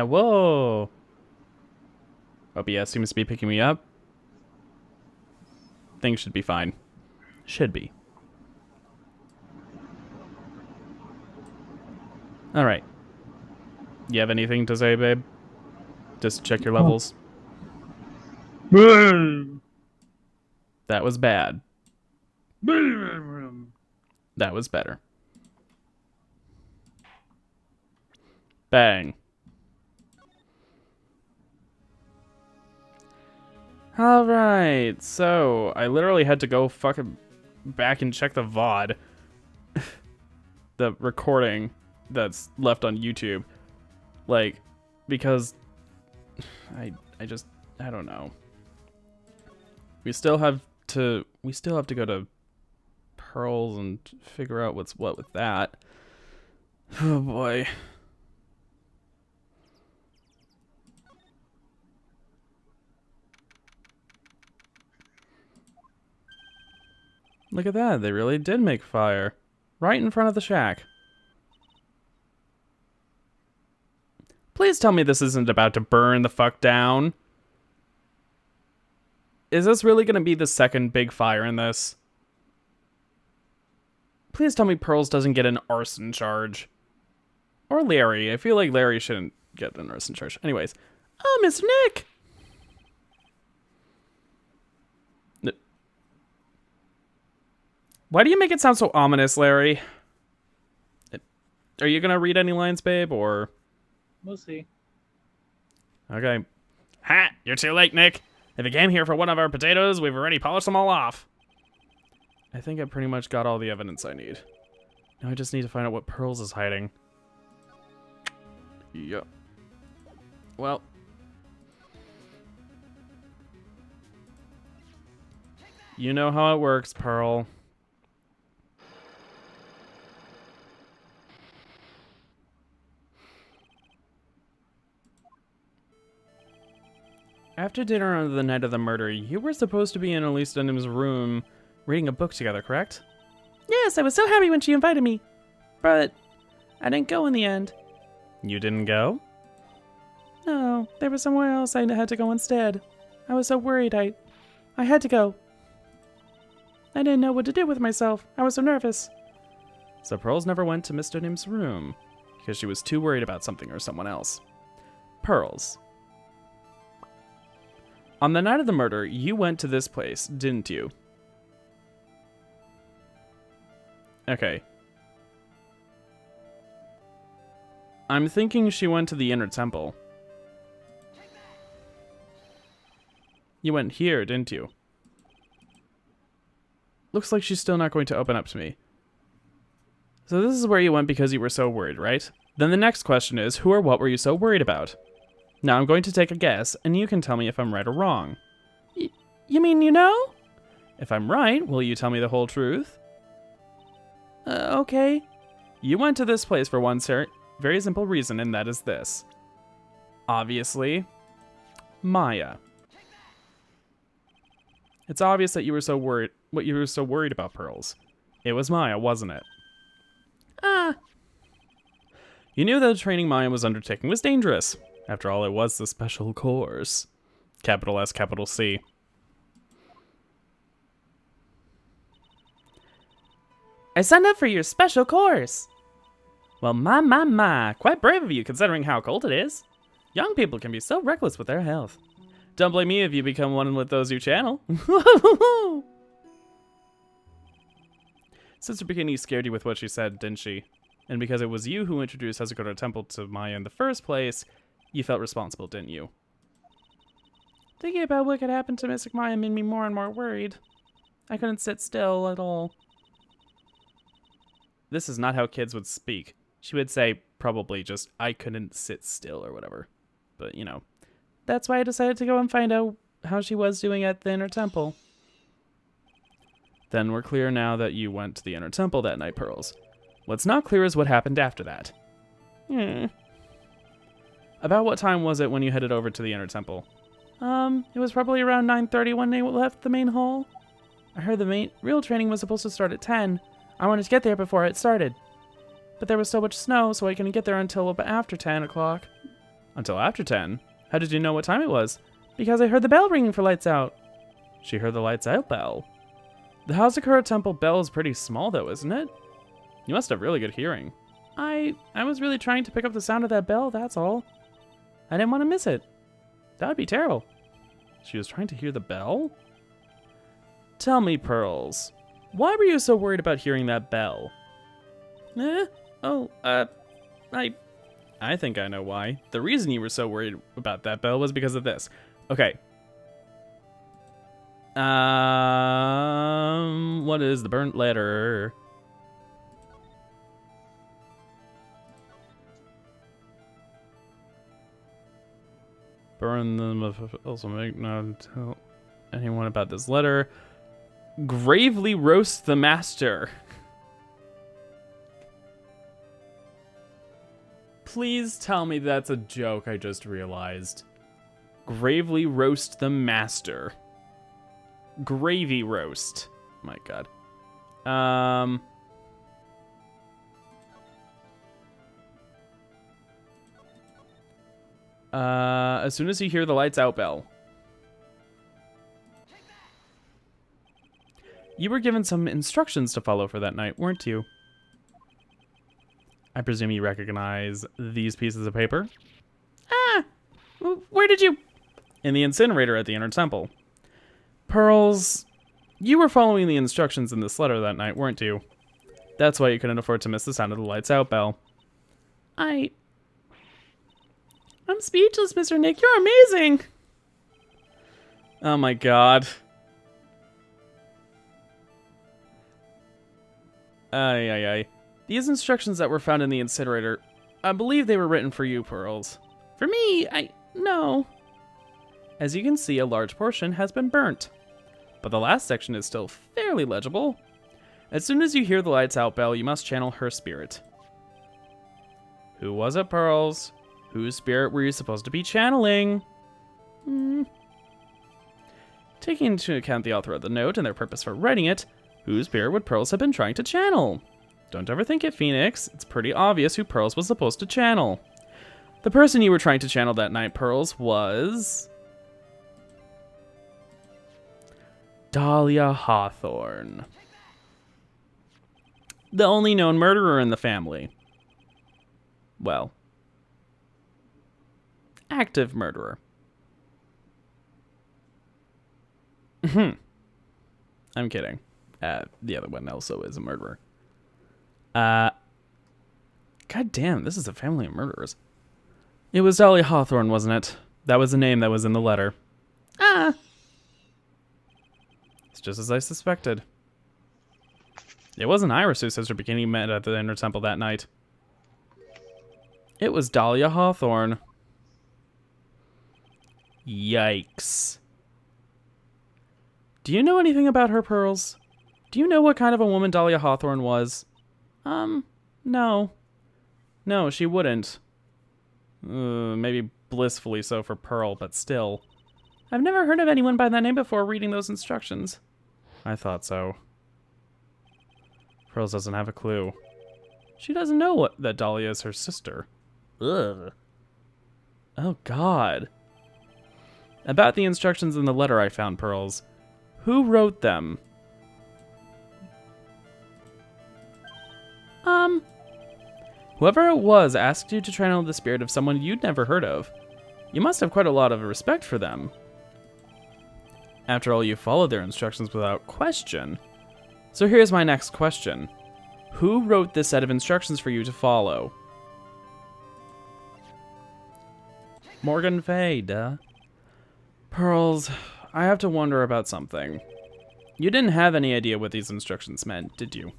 Whoa! OBS seems to be picking me up. Things should be fine. Should be. Alright. You have anything to say, babe? Just check your levels. That was bad. That was better. Bang. Alright, so I literally had to go fucking back and check the VOD. The recording that's left on YouTube. Like, because I don't know. We still have to go to Pearls and figure out what's what with that. Oh boy. Look at that, they really did make fire. Right in front of the shack. Please tell me this isn't about to burn the fuck down. Is this really gonna be the second big fire in this? Please tell me Pearls doesn't get an arson charge. Or Larry. I feel like Larry shouldn't get an arson charge. Anyways. Oh, Mr. Nick! Why do you make it sound so ominous, Larry? Are you gonna read any lines, babe, or...? We'll see. Okay. Ha! You're too late, Nick. If you came here for one of our potatoes, we've already polished them all off. I think I pretty much got all the evidence I need. Now I just need to find out what Pearls is hiding. Yep. Well. You know how it works, Pearl. After dinner on the night of the murder, you were supposed to be in Elise Dunham's room reading a book together, correct? Yes, I was so happy when she invited me. But I didn't go in the end. You didn't go? No, there was somewhere else I had to go instead. I was so worried I had to go. I didn't know what to do with myself. I was so nervous. So Pearls never went to Miss Dunham's room because she was too worried about something or someone else. Pearls. On the night of the murder, you went to this place, didn't you? Okay. I'm thinking she went to the inner temple. You went here, didn't you? Looks like she's still not going to open up to me. So this is where you went because you were so worried, right? Then the next question is, who or what were you so worried about? Now I'm going to take a guess, and you can tell me if I'm right or wrong. You mean you know? If I'm right, will you tell me the whole truth? Okay. You went to this place for one very simple reason, and that is this. Obviously, Maya. It's obvious that you were so worried about, Pearls. It was Maya, wasn't it? You knew that the training Maya was undertaking was dangerous. After all, it was the special course. Capital S, capital C. I signed up for your special course. Well, my. Quite brave of you, considering how cold it is. Young people can be so reckless with their health. Don't blame me if you become one with those you channel. Sister Bikini scared you with what she said, didn't she? And because it was you who introduced Hazukoto Temple to Maya in the first place, you felt responsible, didn't you? Thinking about what could happen to Mystic Maya made me more and more worried. I couldn't sit still at all. This is not how kids would speak. She would say, probably just, I couldn't sit still or whatever. But, you know. That's why I decided to go and find out how she was doing at the Inner Temple. Then we're clear now that you went to the Inner Temple that night, Pearls. What's not clear is what happened after that. About what time was it when you headed over to the Inner Temple? It was probably around 9:30 when they left the main hall. I heard the real training was supposed to start at 10. I wanted to get there before it started. But there was so much snow, so I couldn't get there until about after 10 o'clock. Until after 10? How did you know what time it was? Because I heard the bell ringing for lights out. She heard the lights out bell? The Hazakura Temple bell is pretty small though, isn't it? You must have really good hearing. I was really trying to pick up the sound of that bell, that's all. I didn't want to miss it. That would be terrible. She was trying to hear the bell? Tell me, Pearls, why were you so worried about hearing that bell? I think I know why. The reason you were so worried about that bell was because of this. Okay. What is the burnt letter? Burn them, also make not tell anyone about this letter. Gravely roast the master. Please tell me that's a joke I just realized. Gravely roast the master. Gravy roast. My God. As soon as you hear the lights out bell. You were given some instructions to follow for that night, weren't you? I presume you recognize these pieces of paper? Ah! Where did you... In the incinerator at the Inner Temple. Pearls, you were following the instructions in this letter that night, weren't you? That's why you couldn't afford to miss the sound of the lights out bell. I'm speechless, Mr. Nick. You're amazing! Oh my God. Ay. These instructions that were found in the incinerator, I believe they were written for you, Pearls. For me? No. As you can see, a large portion has been burnt. But the last section is still fairly legible. As soon as you hear the lights out bell, you must channel her spirit. Who was it, Pearls? Whose spirit were you supposed to be channeling? Taking into account the author of the note and their purpose for writing it, whose spirit would Pearls have been trying to channel? Don't overthink it, Phoenix. It's pretty obvious who Pearls was supposed to channel. The person you were trying to channel that night, Pearls, was... Dahlia Hawthorne. The only known murderer in the family. Well, active murderer. I'm kidding. The other one also is a murderer. God damn, this is a family of murderers. It was Dahlia Hawthorne, wasn't it? That was the name that was in the letter. It's just as I suspected. It wasn't Iris who Sister Bikini met at the Inner Temple that night. It was Dahlia Hawthorne. Yikes. Do you know anything about her, Pearls? Do you know what kind of a woman Dahlia Hawthorne was? No. No, she wouldn't. Maybe blissfully so for Pearl, but still. I've never heard of anyone by that name before reading those instructions. I thought so. Pearls doesn't have a clue. She doesn't know that Dahlia is her sister. Ugh. Oh, God. About the instructions in the letter I found, Pearls. Who wrote them? Whoever it was asked you to channel the spirit of someone you'd never heard of. You must have quite a lot of respect for them. After all, you followed their instructions without question. So here's my next question. Who wrote this set of instructions for you to follow? Morgan Fay, duh. Pearls, I have to wonder about something. You didn't have any idea what these instructions meant, did you?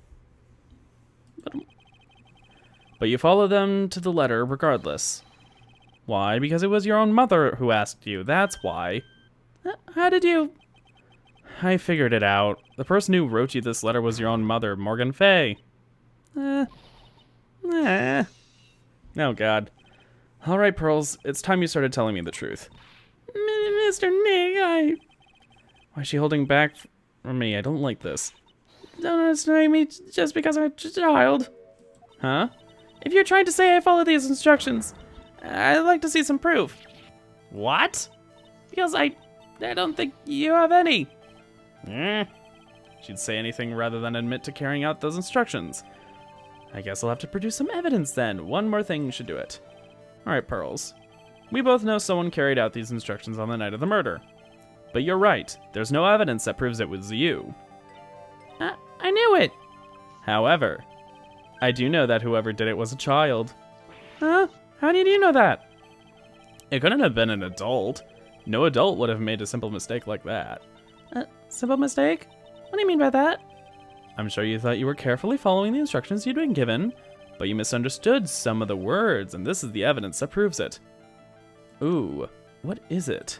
But you followed them to the letter regardless. Why? Because it was your own mother who asked you, that's why. How did you... I figured it out. The person who wrote you this letter was your own mother, Morgan Fay. Oh god. Alright, Pearls, it's time you started telling me the truth. Mr. Nick, Why is she holding back from me? I don't like this. Don't understand me just because I'm a child. Huh? If you're trying to say I follow these instructions, I'd like to see some proof. What? Because I don't think you have any. She'd say anything rather than admit to carrying out those instructions. I guess I'll have to produce some evidence then. One more thing should do it. Alright, Pearls. We both know someone carried out these instructions on the night of the murder. But you're right. There's no evidence that proves it was you. I knew it. However, I do know that whoever did it was a child. Huh? How did you know that? It couldn't have been an adult. No adult would have made a simple mistake like that. Simple mistake? What do you mean by that? I'm sure you thought you were carefully following the instructions you'd been given, but you misunderstood some of the words, and this is the evidence that proves it. Ooh, what is it?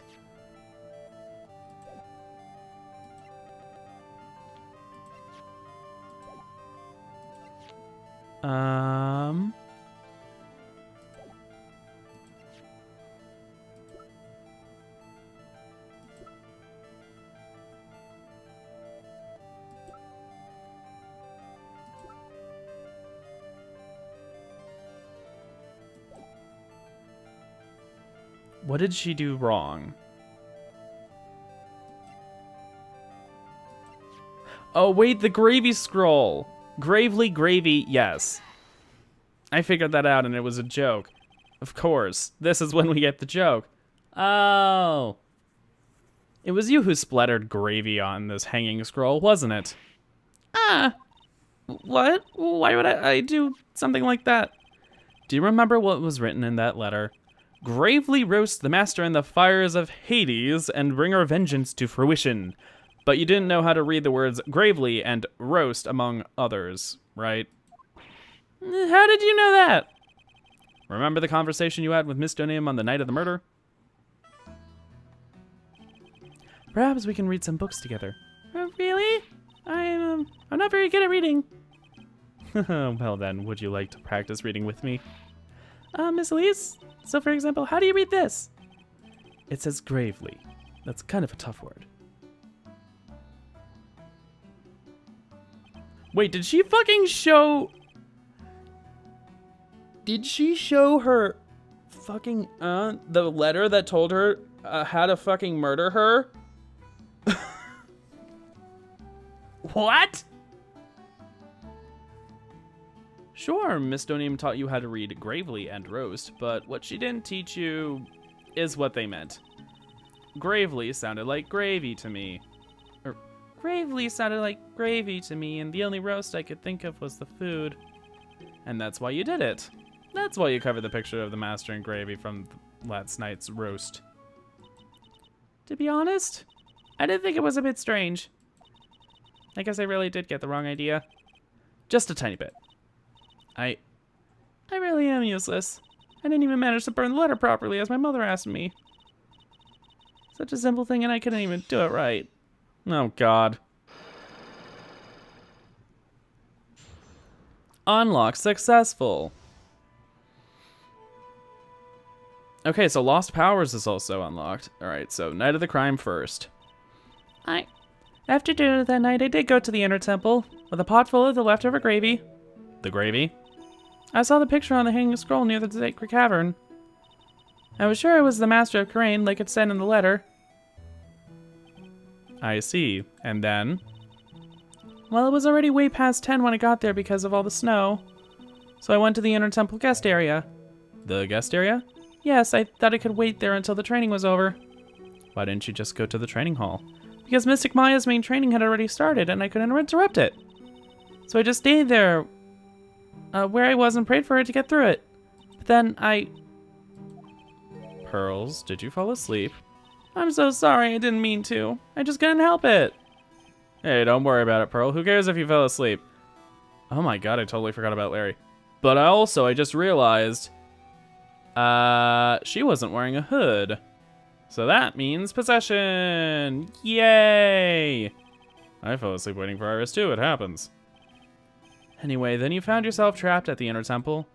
What did she do wrong? Oh, wait, the gravy scroll. Gravely gravy, yes. I figured that out and it was a joke. Of course, this is when we get the joke. Oh. It was you who splattered gravy on this hanging scroll, wasn't it? What? Why would I do something like that? Do you remember what was written in that letter? Gravely roast the master in the fires of Hades and bring our vengeance to fruition. But you didn't know how to read the words gravely and roast among others, right? How did you know that? Remember the conversation you had with Miss Donium on the night of the murder? Perhaps we can read some books together. Really? I'm not very good at reading. Well then, would you like to practice reading with me? Miss Elise? So for example, how do you read this? It says gravely. That's kind of a tough word. Wait, did she fucking show... Did she show her fucking aunt the letter that told her how to fucking murder her? What? Sure, Miss Donium taught you how to read gravely and roast, but what she didn't teach you is what they meant. Gravely sounded like gravy to me. Gravely sounded like gravy to me, and the only roast I could think of was the food. And that's why you did it. That's why you covered the picture of the master in gravy from last night's roast. To be honest, I did think it was a bit strange. I guess I really did get the wrong idea. Just a tiny bit. I really am useless. I didn't even manage to burn the letter properly as my mother asked me. Such a simple thing and I couldn't even do it right. Oh god. Unlock successful. Okay, so Lost Powers is also unlocked. Alright, so Night of the Crime first. After dinner that night, I did go to the inner temple with a pot full of the leftover gravy. The gravy? I saw the picture on the hanging scroll near the sacred cavern. I was sure it was the Master of Crane, like it said in the letter. I see. And then? Well, it was already way past 10 when I got there because of all the snow. So I went to the inner temple guest area. The guest area? Yes, I thought I could wait there until the training was over. Why didn't you just go to the training hall? Because Mystic Maya's main training had already started and I couldn't interrupt it. So I just stayed there where I was and prayed for her to get through it. But then Pearls, did you fall asleep? I'm so sorry, I didn't mean to. I just couldn't help it. Hey, don't worry about it, Pearl. Who cares if you fell asleep? Oh my god, I totally forgot about Larry. But I just realized, she wasn't wearing a hood. So that means possession! Yay! I fell asleep waiting for Iris too, it happens. Anyway, then you found yourself trapped at the inner temple?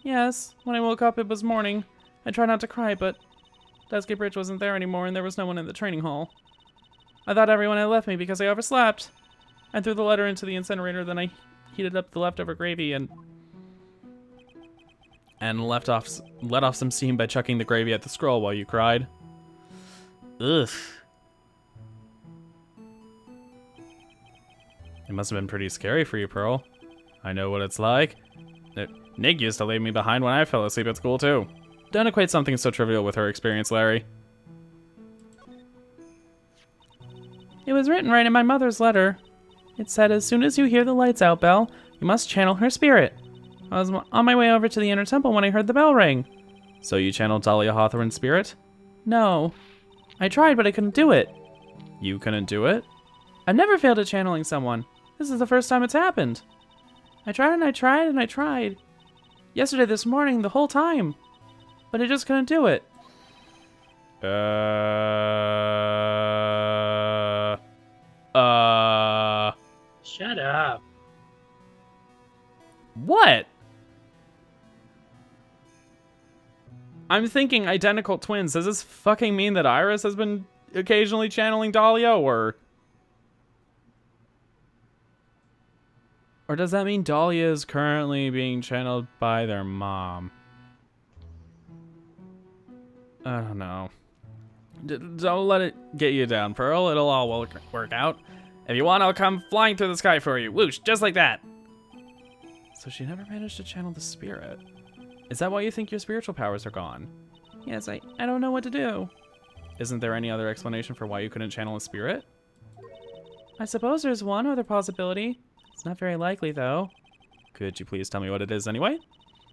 Yes, when I woke up it was morning. I tried not to cry, but Dusky Bridge wasn't there anymore and there was no one in the training hall. I thought everyone had left me because I overslept. I threw the letter into the incinerator, then I heated up the leftover gravy and let off some steam by chucking the gravy at the scroll while you cried. Ugh. It must have been pretty scary for you, Pearl. I know what it's like. Nick used to leave me behind when I fell asleep at school, too. Don't equate something so trivial with her experience, Larry. It was written right in my mother's letter. It said, as soon as you hear the lights out bell, you must channel her spirit. I was on my way over to the inner temple when I heard the bell ring. So you channeled Dahlia Hawthorne's spirit? No. I tried, but I couldn't do it. You couldn't do it? I've never failed at channeling someone. This is the first time it's happened. I tried and I tried and I tried. Yesterday, this morning, the whole time. But I just couldn't do it. Shut up. What? I'm thinking identical twins. Does this fucking mean that Iris has been occasionally channeling Dahlia, or does that mean Dahlia is currently being channeled by their mom? I don't know. Don't let it get you down, Pearl. It'll all work out. If you want, I'll come flying through the sky for you. Whoosh, just like that. So she never managed to channel the spirit. Is that why you think your spiritual powers are gone? Yes, I don't know what to do. Isn't there any other explanation for why you couldn't channel a spirit? I suppose there's one other possibility. It's not very likely, though. Could you please tell me what it is anyway?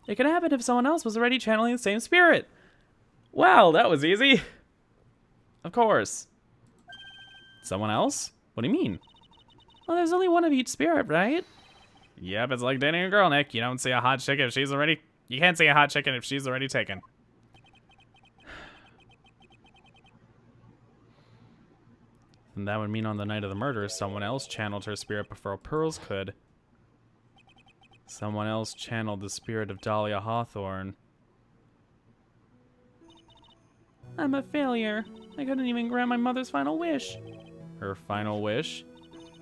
It could happen if someone else was already channeling the same spirit. Wow, that was easy. Of course. Someone else? What do you mean? Well, there's only one of each spirit, right? Yep, it's like dating a girl, Nick. You don't see a hot chick if she's already... You can't see a hot chicken if she's already taken. And that would mean on the night of the murder, someone else channeled her spirit before Pearls could. Someone else channeled the spirit of Dahlia Hawthorne. I'm a failure. I couldn't even grant my mother's final wish. Her final wish?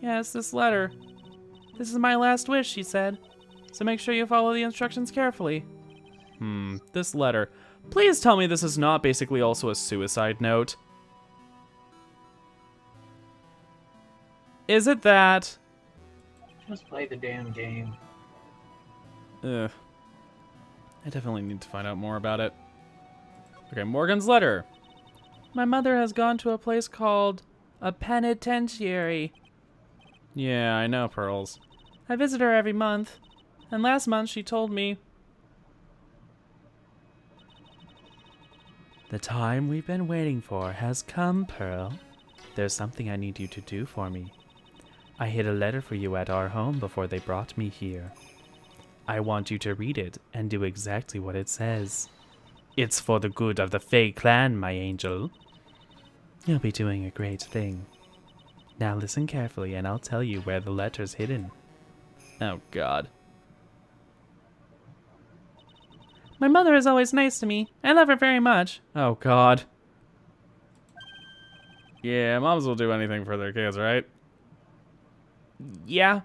Yes, this letter. This is my last wish, she said. So make sure you follow the instructions carefully. This letter. Please tell me this is not basically also a suicide note. Is it that? Just play the damn game. Ugh. I definitely need to find out more about it. Okay, Morgan's letter. My mother has gone to a place called a penitentiary. Yeah, I know, Pearls. I visit her every month. And last month she told me... The time we've been waiting for has come, Pearl. There's something I need you to do for me. I hid a letter for you at our home before they brought me here. I want you to read it and do exactly what it says. It's for the good of the Fae clan, my angel. You'll be doing a great thing. Now listen carefully and I'll tell you where the letter's hidden. Oh, God. My mother is always nice to me. I love her very much. Oh, God. Yeah, moms will do anything for their kids, right? Yeah,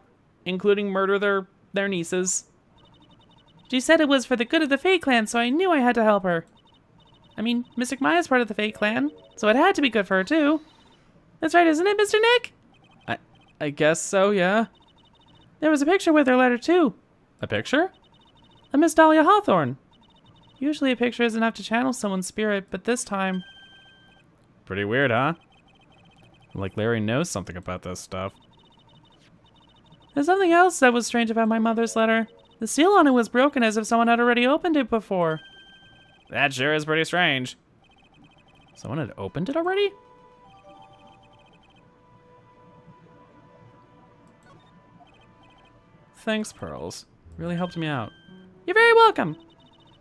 including murder their nieces. She said it was for the good of the Fae clan, so I knew I had to help her. I mean, Mystic Maya's part of the Fae clan, so it had to be good for her, too. That's right, isn't it, Mr. Nick? I guess so, yeah. There was a picture with her letter, too. A picture? Of Miss Dahlia Hawthorne. Usually a picture is enough to channel someone's spirit, but this time... Pretty weird, huh? Like Larry knows something about this stuff. There's something else that was strange about my mother's letter. The seal on it was broken as if someone had already opened it before. That sure is pretty strange. Someone had opened it already? Thanks, Pearls. Really helped me out. You're very welcome.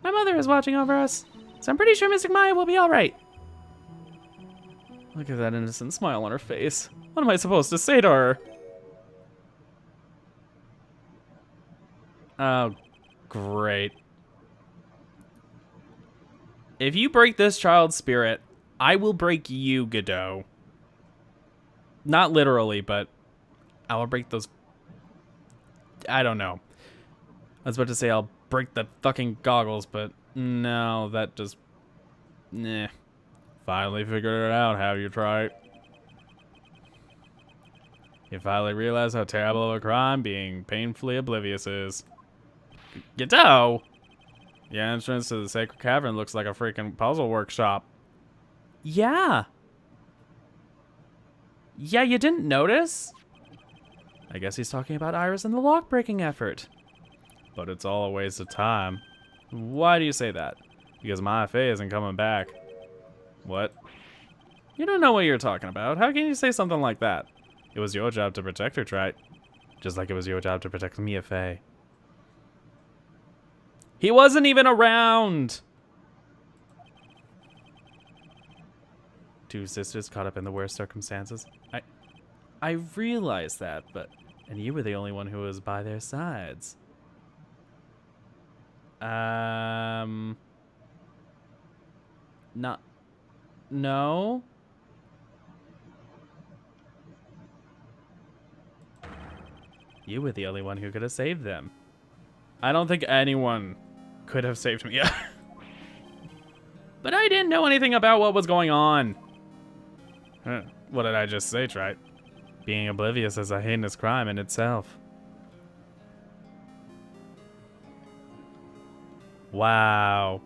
My mother is watching over us, so I'm pretty sure Mystic Maya will be alright. Look at that innocent smile on her face. What am I supposed to say to her? Oh, great. If you break this child's spirit, I will break you, Godot. Not literally, but I will break those... I don't know. I was about to say I'll break the fucking goggles, but no, that just... Nah. Finally figured it out, have you tried? You finally realize how terrible of a crime being painfully oblivious is. Godot! The entrance to the Sacred Cavern looks like a freaking puzzle workshop. Yeah. Yeah, you didn't notice? I guess he's talking about Iris and the lock-breaking effort. But it's all a waste of time. Why do you say that? Because my Faye isn't coming back. What? You don't know what you're talking about. How can you say something like that? It was your job to protect her, Trite. Just like it was your job to protect Mia Faye. He wasn't even around! Two sisters caught up in the worst circumstances. I realized that, but... And you were the only one who was by their sides. Not... No? You were the only one who could have saved them. I don't think anyone could have saved me. But I didn't know anything about what was going on. What did I just say, Trite? Being oblivious is a heinous crime in itself. Wow.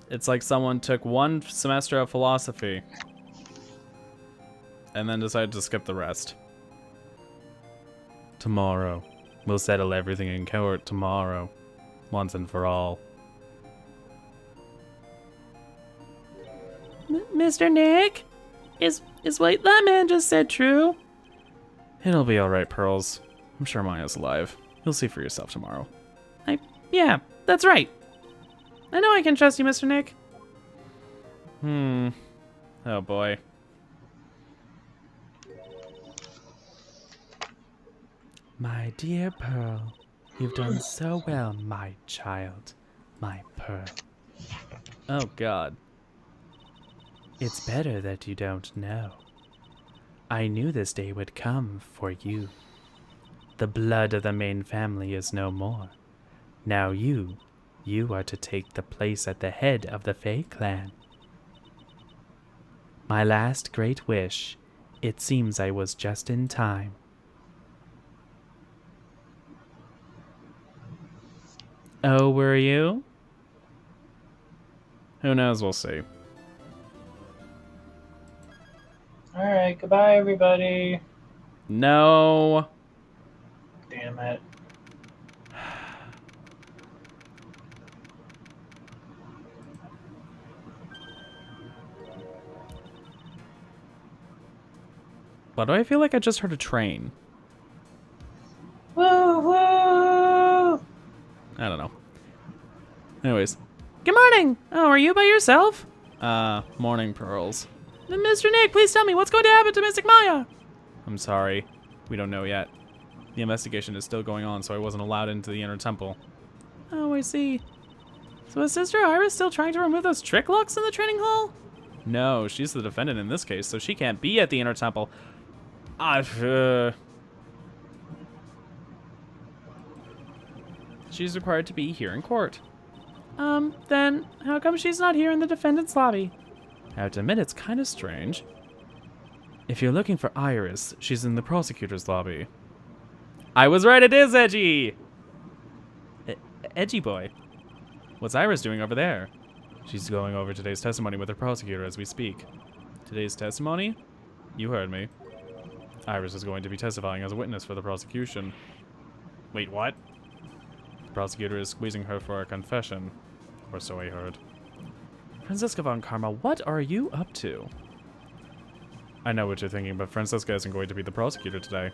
It's like someone took one semester of philosophy and then decided to skip the rest. Tomorrow. We'll settle everything in court tomorrow. Once and for all. Mr. Nick? Is what that man just said true? It'll be alright, Pearls. I'm sure Maya's alive. You'll see for yourself tomorrow. Yeah, that's right. I know I can trust you, Mr. Nick. Oh boy. My dear Pearl, you've done so well, my child, my Pearl. Oh God. It's better that you don't know. I knew this day would come for you. The blood of the main family is no more. Now you are to take the place at the head of the Fae clan. My last great wish, it seems I was just in time. Oh, were you? Who knows, we'll see. Alright, goodbye everybody. No. Damn it. Why do I feel like I just heard a train? Woo woo! I don't know. Anyways. Good morning! Oh, are you by yourself? Morning, Pearls. Mr. Nick, please tell me what's going to happen to Mystic Maya? I'm sorry. We don't know yet. The investigation is still going on, so I wasn't allowed into the inner temple. Oh, I see. So is Sister Iris still trying to remove those trick locks in the training hall? No, she's the defendant in this case, so she can't be at the inner temple. She's required to be here in court. Then how come she's not here in the defendant's lobby? I have to admit, it's kind of strange. If you're looking for Iris, she's in the prosecutor's lobby. I was right, it is edgy! edgy boy. What's Iris doing over there? She's going over today's testimony with her prosecutor as we speak. Today's testimony? You heard me. Iris is going to be testifying as a witness for the prosecution. Wait, what? The prosecutor is squeezing her for a confession. Or so I heard. Franziska von Karma, what are you up to? I know what you're thinking, but Franziska isn't going to be the prosecutor today.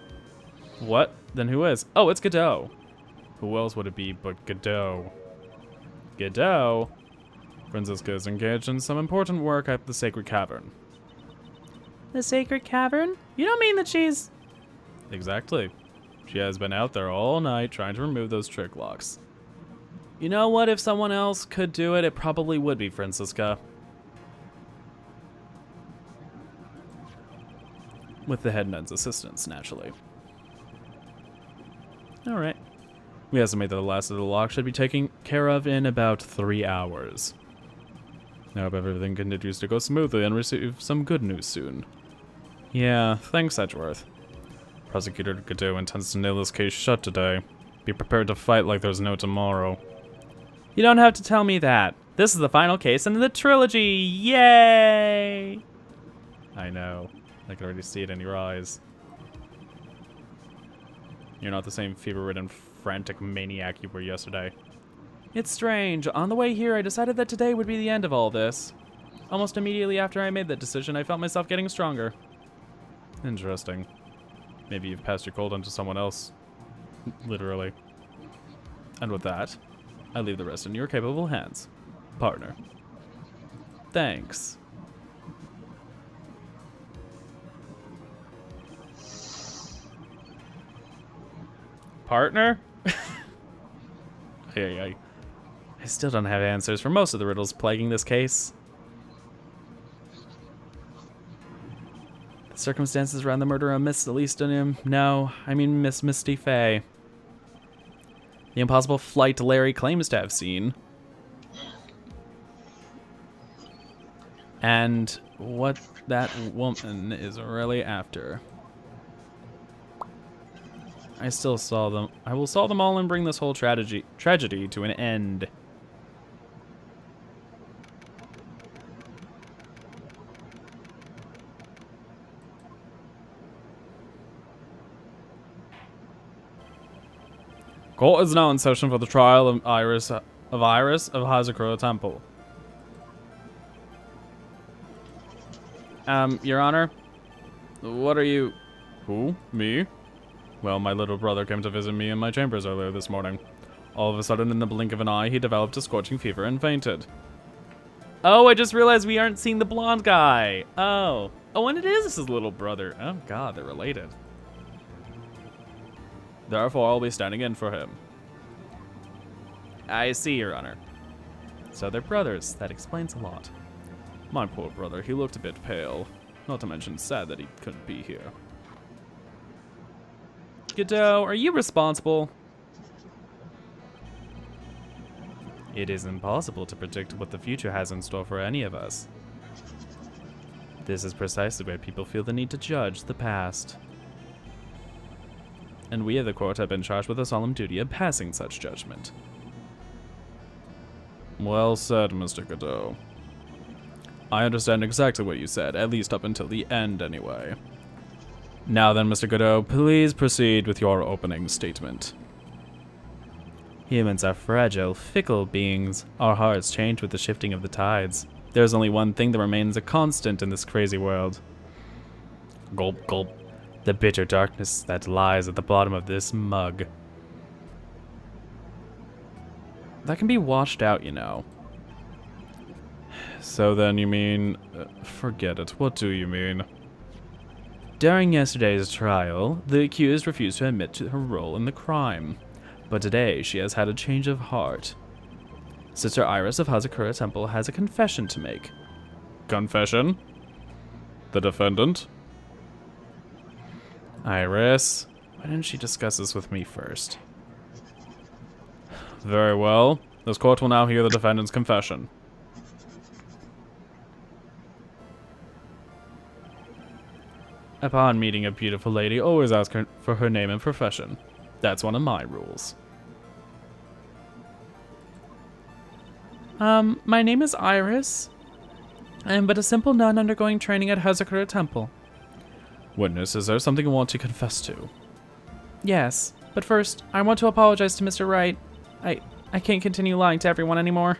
What? Then who is? Oh, it's Godot. Who else would it be but Godot? Godot? Franziska is engaged in some important work at the Sacred Cavern. The Sacred Cavern? You don't mean that she's... Exactly. She has been out there all night trying to remove those trick locks. You know what? If someone else could do it, it probably would be Franziska. With the head nun's assistance, naturally. Alright. We estimate that the last of the locks should be taken care of in about 3 hours. I hope everything continues to go smoothly and receive some good news soon. Yeah, thanks, Edgeworth. Prosecutor Godot intends to nail this case shut today. Be prepared to fight like there's no tomorrow. You don't have to tell me that. This is the final case in the trilogy. Yay! I know. I can already see it in your eyes. You're not the same fever-ridden, frantic maniac you were yesterday. It's strange. On the way here, I decided that today would be the end of all this. Almost immediately after I made that decision, I felt myself getting stronger. Interesting. Maybe you've passed your cold on to someone else. Literally. And with that, I leave the rest in your capable hands. Partner. Thanks. Partner? I still don't have answers for most of the riddles plaguing this case. The circumstances around the murder of Miss Elise No, I mean Miss Misty Fey. The impossible flight Larry claims to have seen. And what that woman is really after. I still saw them. I will solve them all and bring this whole tragedy to an end. Court is now in session for the trial of Iris of Hazakura Temple. Your Honor, what are you? Who? Me? Well, my little brother came to visit me in my chambers earlier this morning. All of a sudden, in the blink of an eye, he developed a scorching fever and fainted. Oh, I just realized we aren't seeing the blonde guy. Oh, and it is his little brother. Oh God, they're related. Therefore, I'll be standing in for him. I see, Your Honor. So they're brothers. That explains a lot. My poor brother, he looked a bit pale. Not to mention sad that he couldn't be here. Godot, are you responsible? It is impossible to predict what the future has in store for any of us. This is precisely where people feel the need to judge the past. And we of the court have been charged with the solemn duty of passing such judgment. Well said, Mr. Godot. I understand exactly what you said, at least up until the end anyway. Now then, Mr. Godot, please proceed with your opening statement. Humans are fragile, fickle beings. Our hearts change with the shifting of the tides. There's only one thing that remains a constant in this crazy world. Gulp, gulp. The bitter darkness that lies at the bottom of this mug. That can be washed out, you know. So then you mean... forget it. What do you mean? During yesterday's trial, the accused refused to admit to her role in the crime. But today, she has had a change of heart. Sister Iris of Hazakura Temple has a confession to make. Confession? The defendant? Iris, why didn't she discuss this with me first? Very well. This court will now hear the defendant's confession. Upon meeting a beautiful lady, always ask her for her name and profession. That's one of my rules. My name is Iris. I am but a simple nun undergoing training at Hazakura Temple. Witness, is there something you want to confess to? Yes, but first, I want to apologize to Mr. Wright. I can't continue lying to everyone anymore.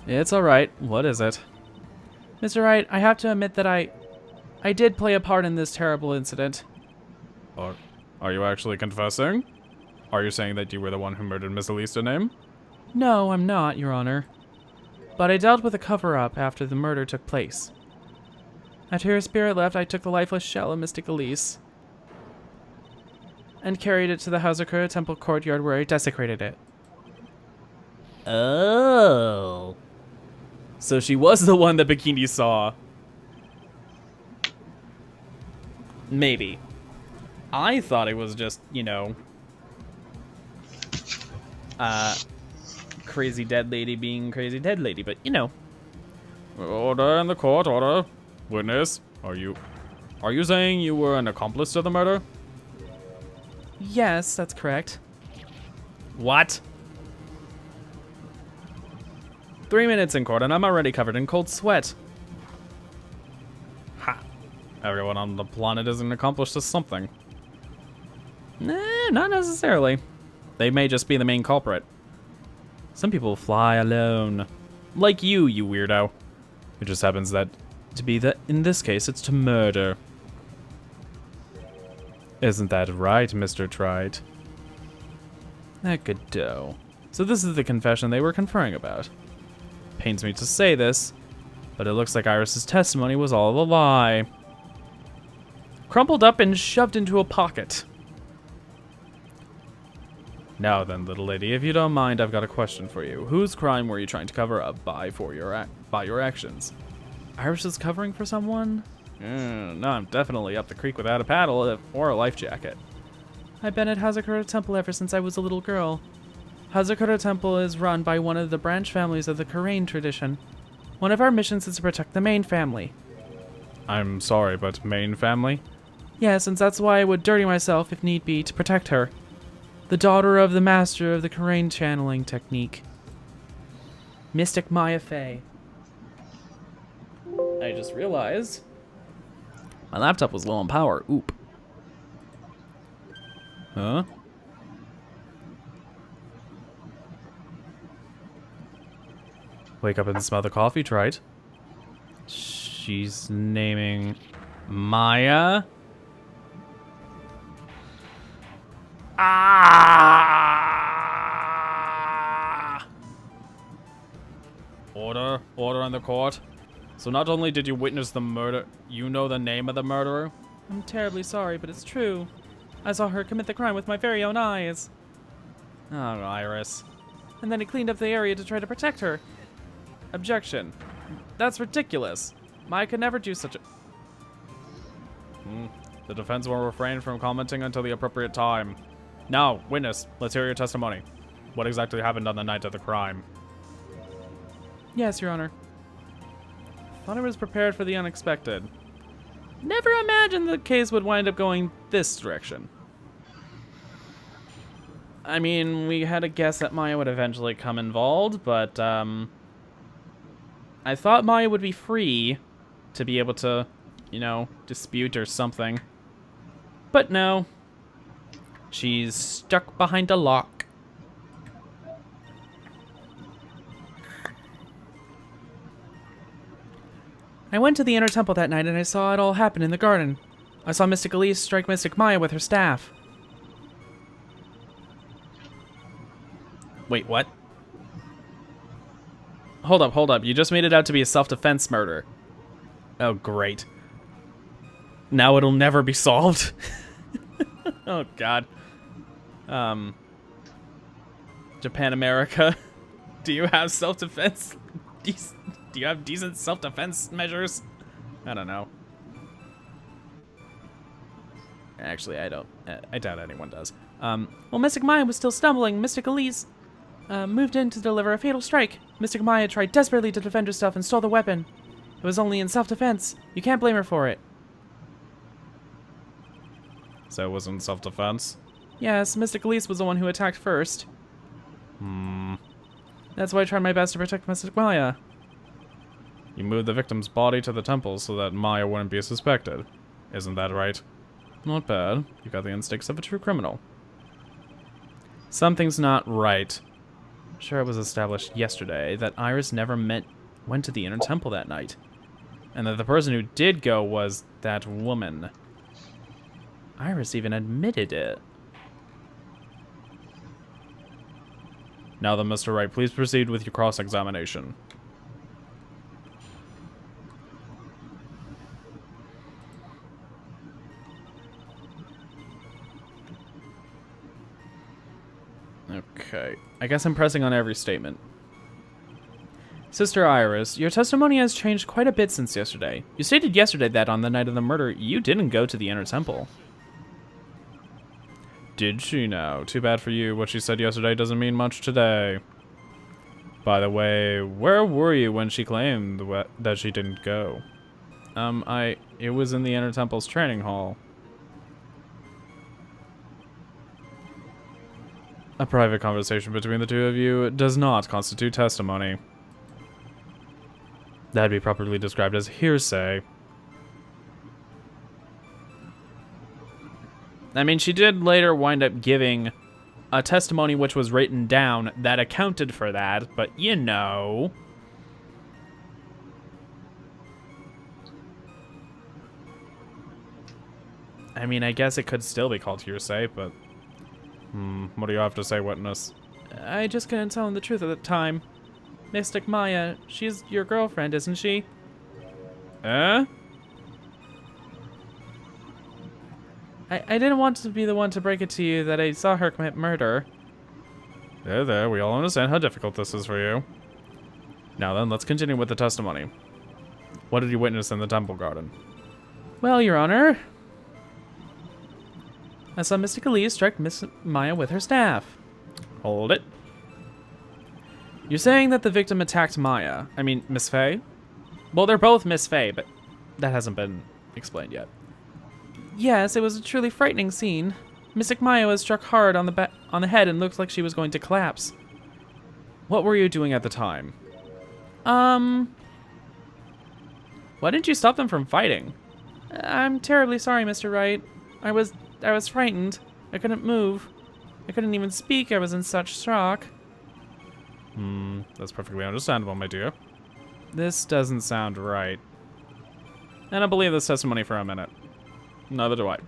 It's alright. What is it? Mr. Wright, I have to admit that I did play a part in this terrible incident. Are you actually confessing? Are you saying that you were the one who murdered Miss Elisa name? No, I'm not, Your Honor. But I dealt with a cover-up after the murder took place. After her spirit left, I took the lifeless shell of Mystic Elise and carried it to the Hazakura Temple courtyard where I desecrated it. Oh. So she was the one that Bikini saw. Maybe. I thought it was just, you know, crazy dead lady being crazy dead lady, but you know. Order in the court, order. Witness, are you saying you were an accomplice to the murder? Yes, that's correct. What? 3 minutes in court and I'm already covered in cold sweat. Ha. Everyone on the planet is an accomplice to something. Nah, not necessarily. They may just be the main culprit. Some people fly alone. Like you weirdo. It just happens that to be that in this case it's to murder. Isn't that right, Mr. Trite? That good dough. So this is the confession they were conferring about. Pains me to say this, but it looks like Iris's testimony was all a lie. Crumpled up and shoved into a pocket. Now then, little lady, if you don't mind, I've got a question for you. Whose crime were you trying to cover up by your actions? Iris is covering for someone? No, I'm definitely up the creek without a paddle or a life jacket. I've been at Hazakura Temple ever since I was a little girl. Hazakura Temple is run by one of the branch families of the Karain tradition. One of our missions is to protect the main family. I'm sorry, but main family? Yes, and that's why I would dirty myself if need be to protect her. The daughter of the master of the Karain channeling technique. Mystic Maya Fey. I just realized my laptop was low on power. Oop. Huh? Wake up and smell the coffee, Trite. She's naming Maya. Ah! Order in the court. So not only did you witness the murder, you know the name of the murderer? I'm terribly sorry, but it's true. I saw her commit the crime with my very own eyes. Oh, Iris. And then he cleaned up the area to try to protect her. Objection. That's ridiculous. Maya could never do such a... The defense will refrain from commenting until the appropriate time. Now, witness, let's hear your testimony. What exactly happened on the night of the crime? Yes, Your Honor. Thought I was prepared for the unexpected. Never imagined the case would wind up going this direction. I mean, we had a guess that Maya would eventually come involved, but I thought Maya would be free to be able to, you know, dispute or something. But no. She's stuck behind a lock. I went to the inner temple that night and I saw it all happen in the garden. I saw Mystic Elise strike Mystic Maya with her staff. Wait, what? Hold up. You just made it out to be a self-defense murder. Oh, great. Now it'll never be solved. Oh, God. Japan America. Do you have self-defense? Do you have decent self-defense measures? I don't know. Actually, I don't. I doubt anyone does. While Mystic Maya was still stumbling, Mystic Elise moved in to deliver a fatal strike. Mystic Maya tried desperately to defend herself and stole the weapon. It was only in self-defense. You can't blame her for it. So it wasn't self-defense? Yes, Mystic Elise was the one who attacked first. That's why I tried my best to protect Mystic Maya. You moved the victim's body to the temple so that Maya wouldn't be suspected. Isn't that right? Not bad. You got the instincts of a true criminal. Something's not right. Sure, it was established yesterday that Iris never went to the inner temple that night. And that the person who did go was that woman. Iris even admitted it. Now then, Mr. Wright, please proceed with your cross-examination. Okay, I guess I'm pressing on every statement. Sister Iris, your testimony has changed quite a bit since yesterday. You stated yesterday that on the night of the murder, you didn't go to the inner temple. Did she now? Too bad for you. What she said yesterday doesn't mean much today. By the way, where were you when she claimed that she didn't go? It was in the inner temple's training hall. A private conversation between the two of you does not constitute testimony. That'd be properly described as hearsay. I mean, she did later wind up giving a testimony which was written down that accounted for that, but you know. I mean, I guess it could still be called hearsay, but... what do you have to say, witness? I just couldn't tell him the truth at the time. Mystic Maya, she's your girlfriend, isn't she? Eh? I didn't want to be the one to break it to you that I saw her commit murder. There, we all understand how difficult this is for you. Now then, let's continue with the testimony. What did you witness in the temple garden? Well, Your Honor, I saw Mystic Elise strike Miss Maya with her staff. Hold it. You're saying that the victim attacked Maya. I mean, Miss Faye? Well, they're both Miss Faye, but that hasn't been explained yet. Yes, it was a truly frightening scene. Mystic Maya was struck hard on the head and looked like she was going to collapse. What were you doing at the time? Why didn't you stop them from fighting? I'm terribly sorry, Mr. Wright. I was frightened. I couldn't move. I couldn't even speak. I was in such shock. That's perfectly understandable, my dear. This doesn't sound right. I don't believe this testimony for a minute. Neither do I.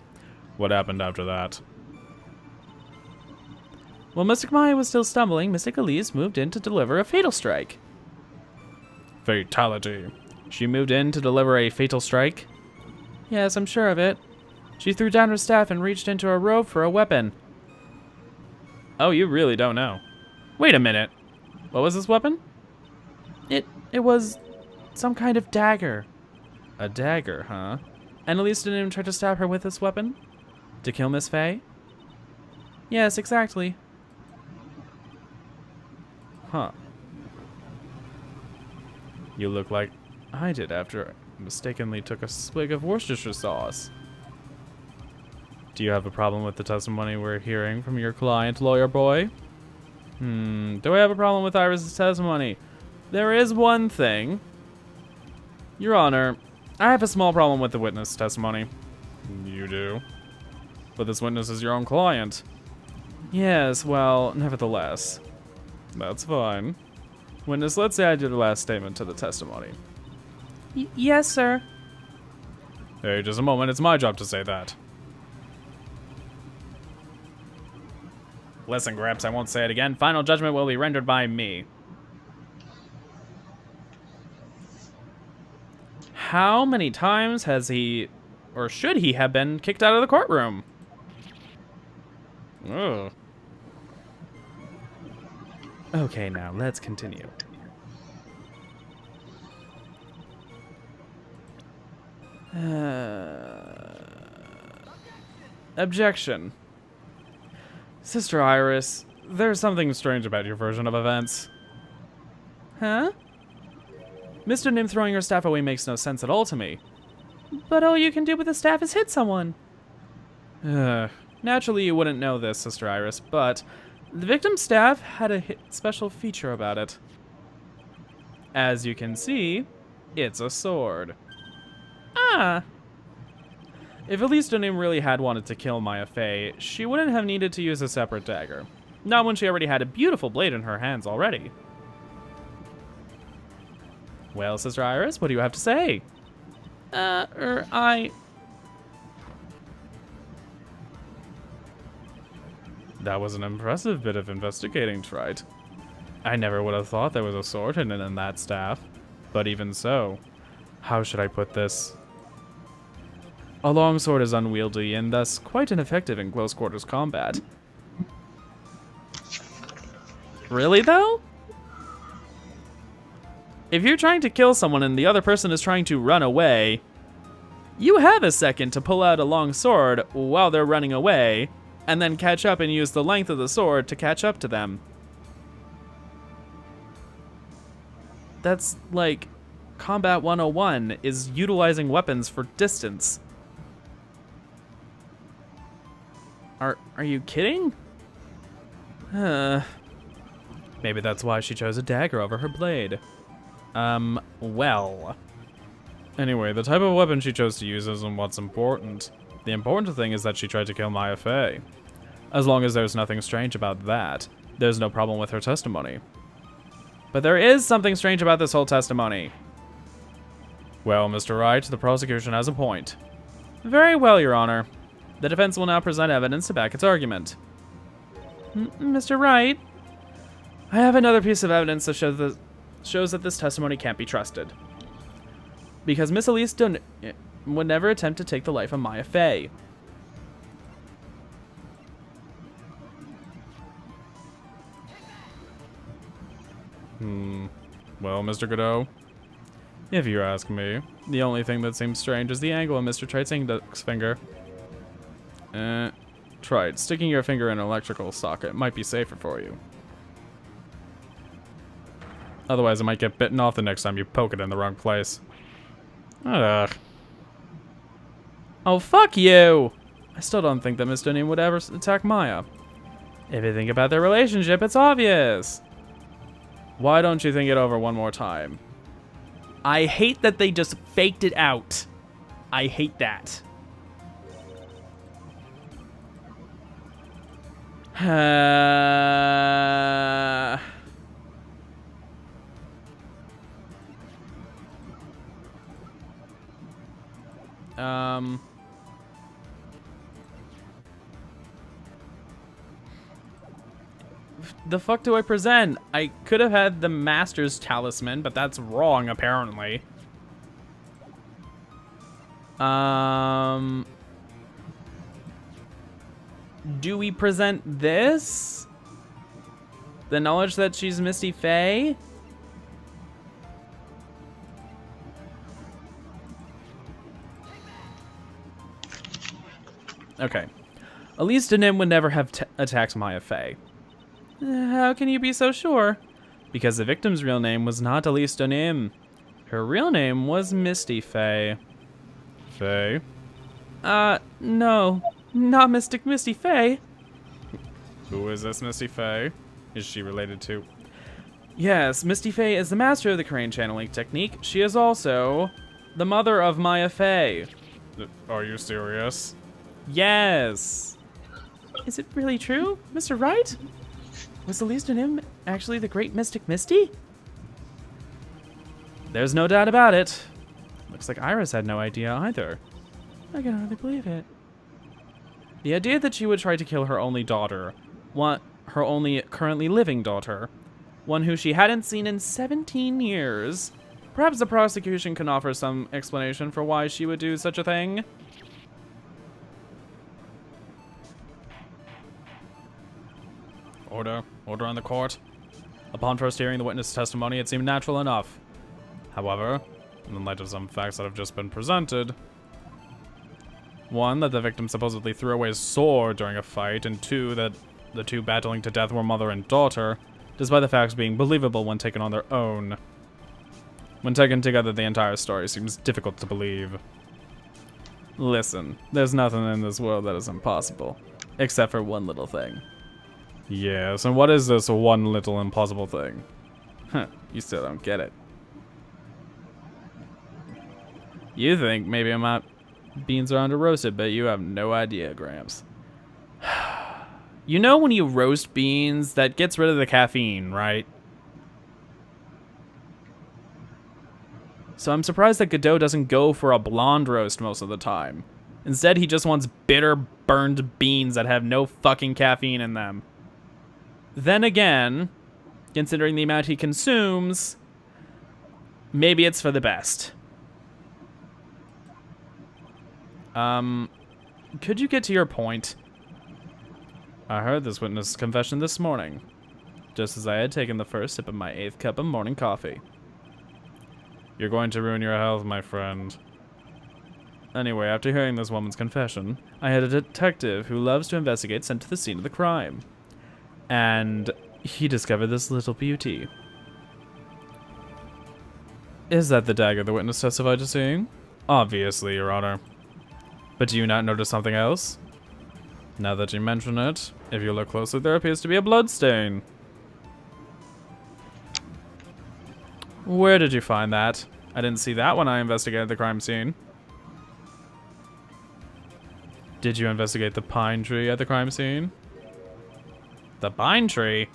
What happened after that? While Mystic Maya was still stumbling, Mystic Elise moved in to deliver a fatal strike. Fatality. She moved in to deliver a fatal strike? Yes, I'm sure of it. She threw down her staff and reached into her robe for a weapon. Oh, you really don't know. Wait a minute. What was this weapon? It was some kind of dagger. A dagger, huh? And Elise didn't even try to stab her with this weapon? To kill Miss Faye? Yes, exactly. Huh. You look like I did after I mistakenly took a swig of Worcestershire sauce. Do you have a problem with the testimony we're hearing from your client, lawyer boy? Do I have a problem with Iris' testimony? There is one thing. Your Honor, I have a small problem with the witness testimony. You do? But this witness is your own client. Yes, well, nevertheless. That's fine. Witness, let's add your last statement to the testimony. Yes, sir. Hey, just a moment. It's my job to say that. Listen, Gramps, I won't say it again. Final judgment will be rendered by me. How many times has he, or should he have been kicked out of the courtroom? Ugh. Okay, now let's continue. Objection. Sister Iris, there's something strange about your version of events. Huh? Mr. Nim throwing her staff away makes no sense at all to me. But all you can do with the staff is hit someone. Naturally, you wouldn't know this, Sister Iris, but The victim's staff had a special feature about it. As you can see, it's a sword. Ah! If Elise Donim really had wanted to kill Maya Fey, she wouldn't have needed to use a separate dagger. Not when she already had a beautiful blade in her hands already. Well, Sister Iris, what do you have to say? That was an impressive bit of investigating, Trite. I never would have thought there was a sword hidden in that staff. But even so, how should I put this? A longsword is unwieldy and thus quite ineffective in close quarters combat. Really, though? If you're trying to kill someone and the other person is trying to run away, you have a second to pull out a long sword while they're running away, and then catch up and use the length of the sword to catch up to them. That's like Combat 101 is utilizing weapons for distance. Are you kidding? Maybe that's why she chose a dagger over her blade. Well. Anyway, the type of weapon she chose to use isn't what's important. The important thing is that she tried to kill Maya Fey. As long as there's nothing strange about that, there's no problem with her testimony. But there is something strange about this whole testimony. Well, Mr. Wright, the prosecution has a point. Very well, Your Honor. The defense will now present evidence to back its argument. Mr. Wright, I have another piece of evidence that shows that this testimony can't be trusted. Because Miss Elise would never attempt to take the life of Maya Fey. Well, Mr. Godot, if you ask me, the only thing that seems strange is the angle of Mr. Trite's index finger. Trite, sticking your finger in an electrical socket might be safer for you. Otherwise, it might get bitten off the next time you poke it in the wrong place. Ugh. Oh, fuck you! I still don't think that Miss Dunning would ever attack Maya. If you think about their relationship, it's obvious. Why don't you think it over one more time? I hate that they just faked it out. I hate that. The fuck do I present? I could have had the Master's Talisman, but that's wrong, apparently. Do we present this? The knowledge that she's Misty Faye? Okay. Elise Denim would never have attacked Maya Fey. How can you be so sure? Because the victim's real name was not Elise Denim. Her real name was Misty Faye. Faye? No. Not Mystic Misty Faye. Who is this Misty Faye? Is she related to... Yes, Misty Faye is the master of the Crane channeling technique. She is also the mother of Maya Fey. Are you serious? Yes. Is it really true, Mr. Wright? Was Elise Denim actually the great Mystic Misty? There's no doubt about it. Looks like Iris had no idea either. I can hardly believe it. The idea that she would try to kill her only daughter, her only currently living daughter, one who she hadn't seen in 17 years. Perhaps the prosecution can offer some explanation for why she would do such a thing. Order on the court. Upon first hearing the witness' testimony, it seemed natural enough. However, in light of some facts that have just been presented, one, that the victim supposedly threw away his sword during a fight, and two, that the two battling to death were mother and daughter, despite the facts being believable when taken on their own. When taken together, the entire story seems difficult to believe. Listen, there's nothing in this world that is impossible, except for one little thing. Yes, and what is this one little impossible thing? Huh, you still don't get it. You think maybe my beans are under roasted, but you have no idea, Gramps. You know when you roast beans, that gets rid of the caffeine, right? So I'm surprised that Godot doesn't go for a blonde roast most of the time. Instead, he just wants bitter, burned beans that have no fucking caffeine in them. Then again, considering the amount he consumes, maybe it's for the best. Could you get to your point? I heard this witness confession this morning, just as I had taken the first sip of my 8th cup of morning coffee. You're going to ruin your health, my friend. Anyway, after hearing this woman's confession, I had a detective who loves to investigate sent to the scene of the crime. And he discovered this little beauty. Is that the dagger the witness testified to seeing? Obviously, Your Honor. But do you not notice something else? Now that you mention it, if you look closely, there appears to be a bloodstain. Where did you find that? I didn't see that when I investigated the crime scene. Did you investigate the pine tree at the crime scene? The pine tree?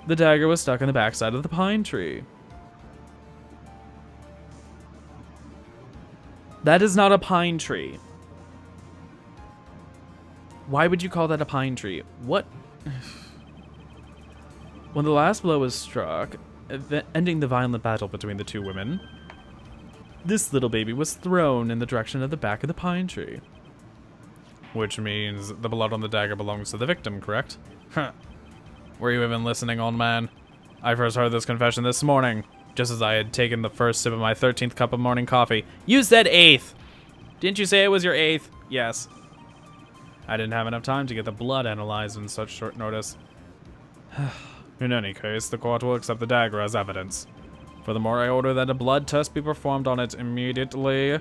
The dagger was stuck in the backside of the pine tree. That is not a pine tree. Why would you call that a pine tree? What? When the last blow was struck, ending the violent battle between the two women, this little baby was thrown in the direction of the back of the pine tree. Which means the blood on the dagger belongs to the victim, correct? Huh. Were you even listening, old man? I first heard this confession this morning, just as I had taken the first sip of my 13th cup of morning coffee. You said 8th! Didn't you say it was your 8th? Yes. I didn't have enough time to get the blood analyzed in such short notice. In any case, the court will accept the dagger as evidence. Furthermore, I order that a blood test be performed on it immediately.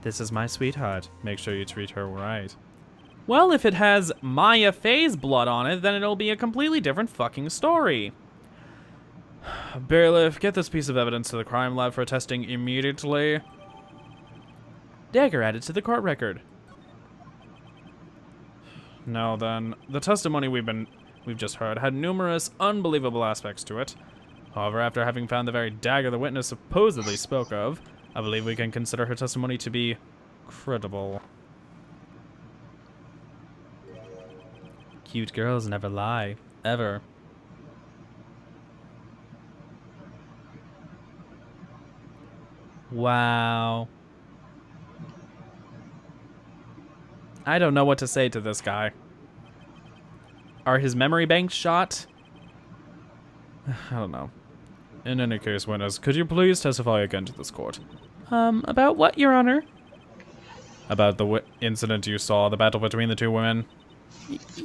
This is my sweetheart. Make sure you treat her right. Well, if it has Maya Fey's blood on it, then it'll be a completely different fucking story. Bailiff, get this piece of evidence to the crime lab for testing immediately. Dagger added to the court record. Now then, the testimony we've just heard had numerous unbelievable aspects to it. However, after having found the very dagger the witness supposedly spoke of, I believe we can consider her testimony to be credible. Cute girls never lie. Ever. Wow. I don't know what to say to this guy. Are his memory banks shot? I don't know. In any case, witness, could you please testify again to this court? About what, Your Honor? About the incident you saw, the battle between the two women?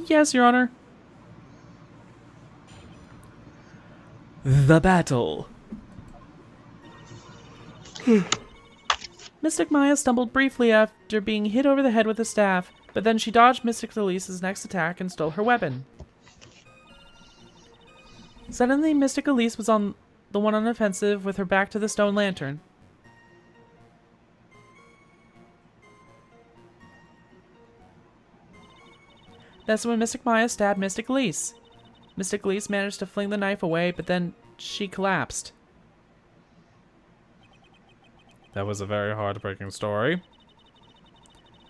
Yes, Your Honor. The battle. Mystic Maya stumbled briefly after being hit over the head with a staff, but then she dodged Mystic Elise's next attack and stole her weapon. Suddenly, Mystic Elise was on the one on offensive with her back to the stone lantern. That's when Mystic Maya stabbed Mystic Elise. Mystic Elise managed to fling the knife away, but then she collapsed. That was a very heartbreaking story.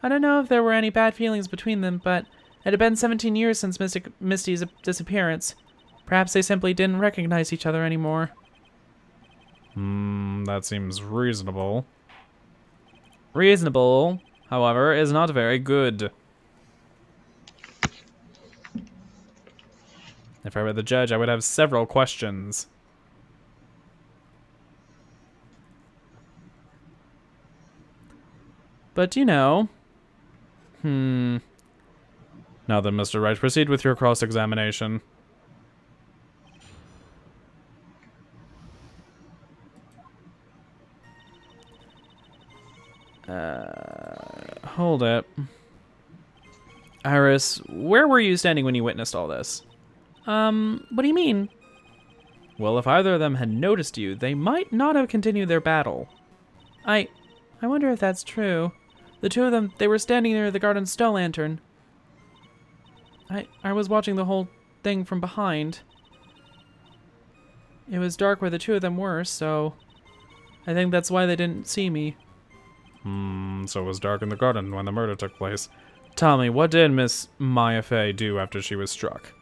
I don't know if there were any bad feelings between them, but it had been 17 years since Misty's disappearance. Perhaps they simply didn't recognize each other anymore. That seems reasonable. Reasonable, however, is not very good. If I were the judge, I would have several questions. But, you know... Now then, Mr. Wright, proceed with your cross-examination. Hold it. Iris, where were you standing when you witnessed all this? What do you mean? Well, if either of them had noticed you, they might not have continued their battle. I wonder if that's true. The two of them, they were standing near the garden snow lantern. I was watching the whole thing from behind. It was dark where the two of them were, so I think that's why they didn't see me. So it was dark in the garden when the murder took place. Tell me, what did Miss Maya Fey do after she was struck?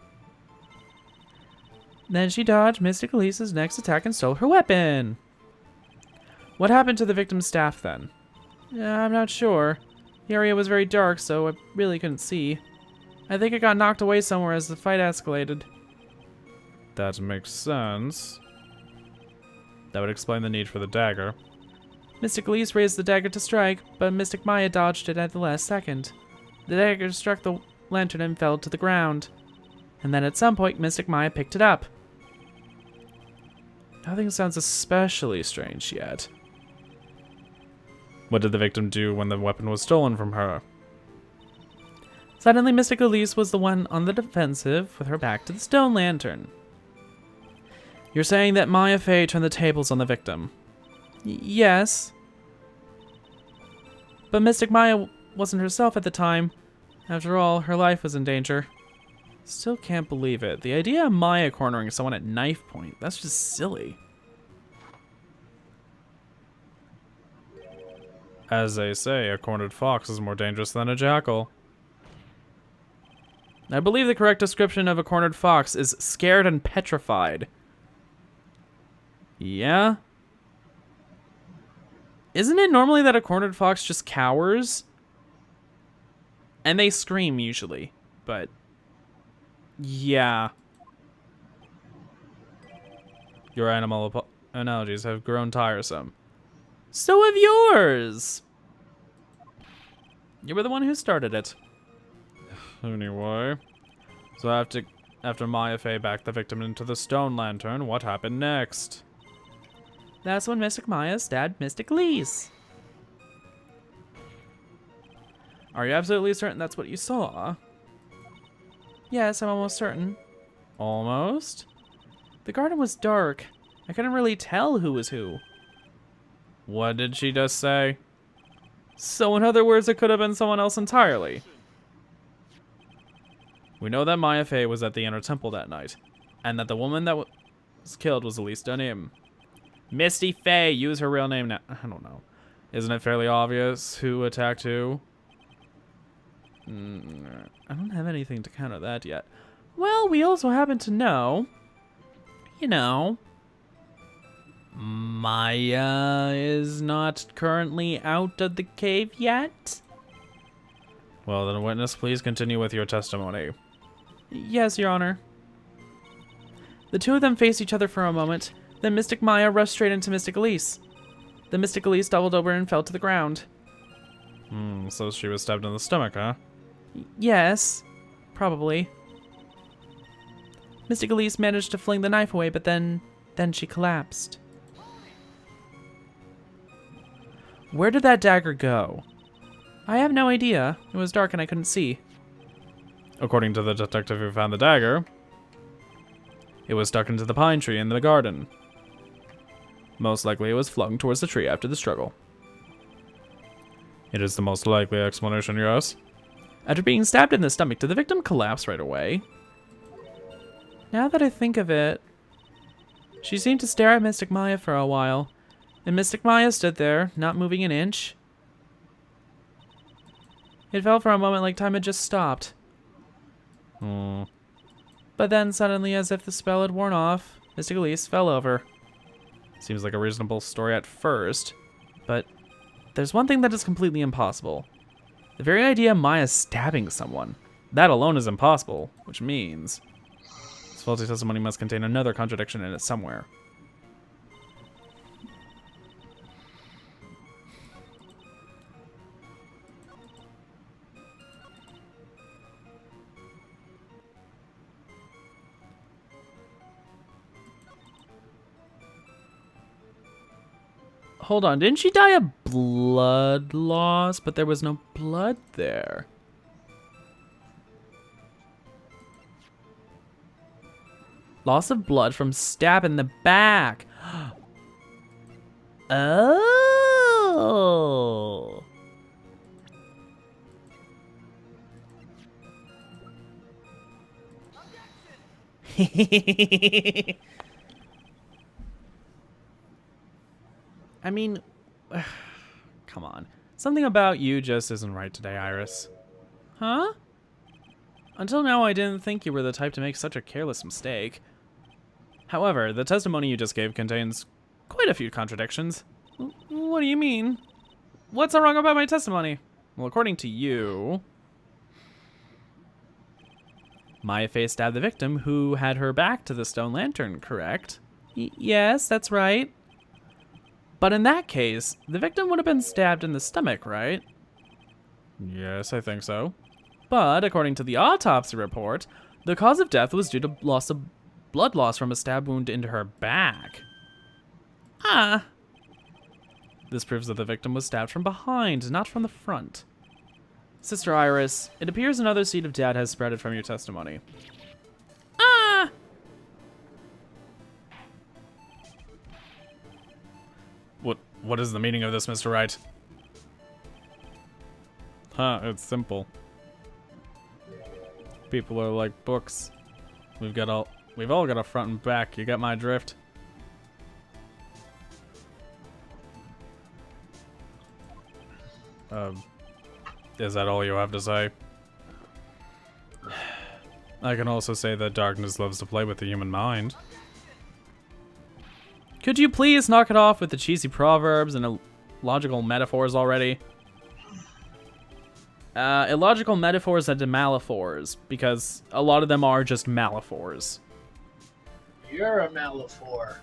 Then she dodged Mystic Elise's next attack and stole her weapon. What happened to the victim's staff then? I'm not sure. The area was very dark, so I really couldn't see. I think it got knocked away somewhere as the fight escalated. That makes sense. That would explain the need for the dagger. Mystic Elise raised the dagger to strike, but Mystic Maya dodged it at the last second. The dagger struck the lantern and fell to the ground. And then at some point, Mystic Maya picked it up. Nothing sounds especially strange yet. What did the victim do when the weapon was stolen from her? Suddenly, Mystic Elise was the one on the defensive with her back to the stone lantern. You're saying that Maya Fey turned the tables on the victim? Yes. But Mystic Maya wasn't herself at the time. After all, her life was in danger. Still can't believe it. The idea of Maya cornering someone at knife point, that's just silly. As they say, a cornered fox is more dangerous than a jackal. I believe the correct description of a cornered fox is scared and petrified. Yeah? Isn't it normally that a cornered fox just cowers? And they scream usually, but yeah. Your animal analogies have grown tiresome. So have yours! You were the one who started it. Anyway, so after Maya Fey backed the victim into the stone lantern, what happened next? That's when Mystic Maya stabbed Mystic Elise. Are you absolutely certain that's what you saw? Yes, I'm almost certain. Almost? The garden was dark. I couldn't really tell who was who. What did she just say? So in other words, it could have been someone else entirely. We know that Maya Fey was at the inner temple that night, and that the woman that was killed was Elise Dunham. Misty Fey, use her real name now. I don't know. Isn't it fairly obvious who attacked who? I don't have anything to counter that yet. Well, we also happen to know, you know, Maya is not currently out of the cave yet. Well, then, witness, please continue with your testimony. Yes, Your Honor. The two of them faced each other for a moment. Then Mystic Maya rushed straight into Mystic Elise. The Mystic Elise doubled over and fell to the ground. So she was stabbed in the stomach, huh? Yes, probably. Mystic Elise managed to fling the knife away, but then she collapsed. Where did that dagger go? I have no idea. It was dark and I couldn't see. According to the detective who found the dagger, it was stuck into the pine tree in the garden. Most likely it was flung towards the tree after the struggle. It is the most likely explanation, yes? After being stabbed in the stomach, did the victim collapse right away? Now that I think of it, she seemed to stare at Mystic Maya for a while, and Mystic Maya stood there, not moving an inch. It felt for a moment like time had just stopped. But then suddenly, as if the spell had worn off, Mystic Elise fell over. Seems like a reasonable story at first, but there's one thing that is completely impossible. The very idea of Maya stabbing someone. That alone is impossible, which means this faulty testimony must contain another contradiction in it somewhere. hold on. Didn't she die of blood loss? But there was no blood there. Loss of blood from stab in the back. Oh. I mean, come on. Something about you just isn't right today, Iris. Huh? Until now, I didn't think you were the type to make such a careless mistake. However, the testimony you just gave contains quite a few contradictions. What do you mean? What's so wrong about my testimony? Well, according to you, Maya Fey stabbed the victim who had her back to the stone lantern, correct? Yes, that's right. But in that case, the victim would have been stabbed in the stomach, right? Yes, I think so. But according to the autopsy report, the cause of death was due to blood loss from a stab wound into her back. Ah. This proves that the victim was stabbed from behind, not from the front. Sister Iris, it appears another seed of doubt has spreaded from your testimony. Ah! What is the meaning of this, Mr. Wright? Huh, it's simple. People are like books. We've all got a front and back. You get my drift? Is that all you have to say? I can also say that darkness loves to play with the human mind. Could you please knock it off with the cheesy proverbs and illogical metaphors already? Illogical metaphors and metaphors, because a lot of them are just metaphors. You're a Malaphor.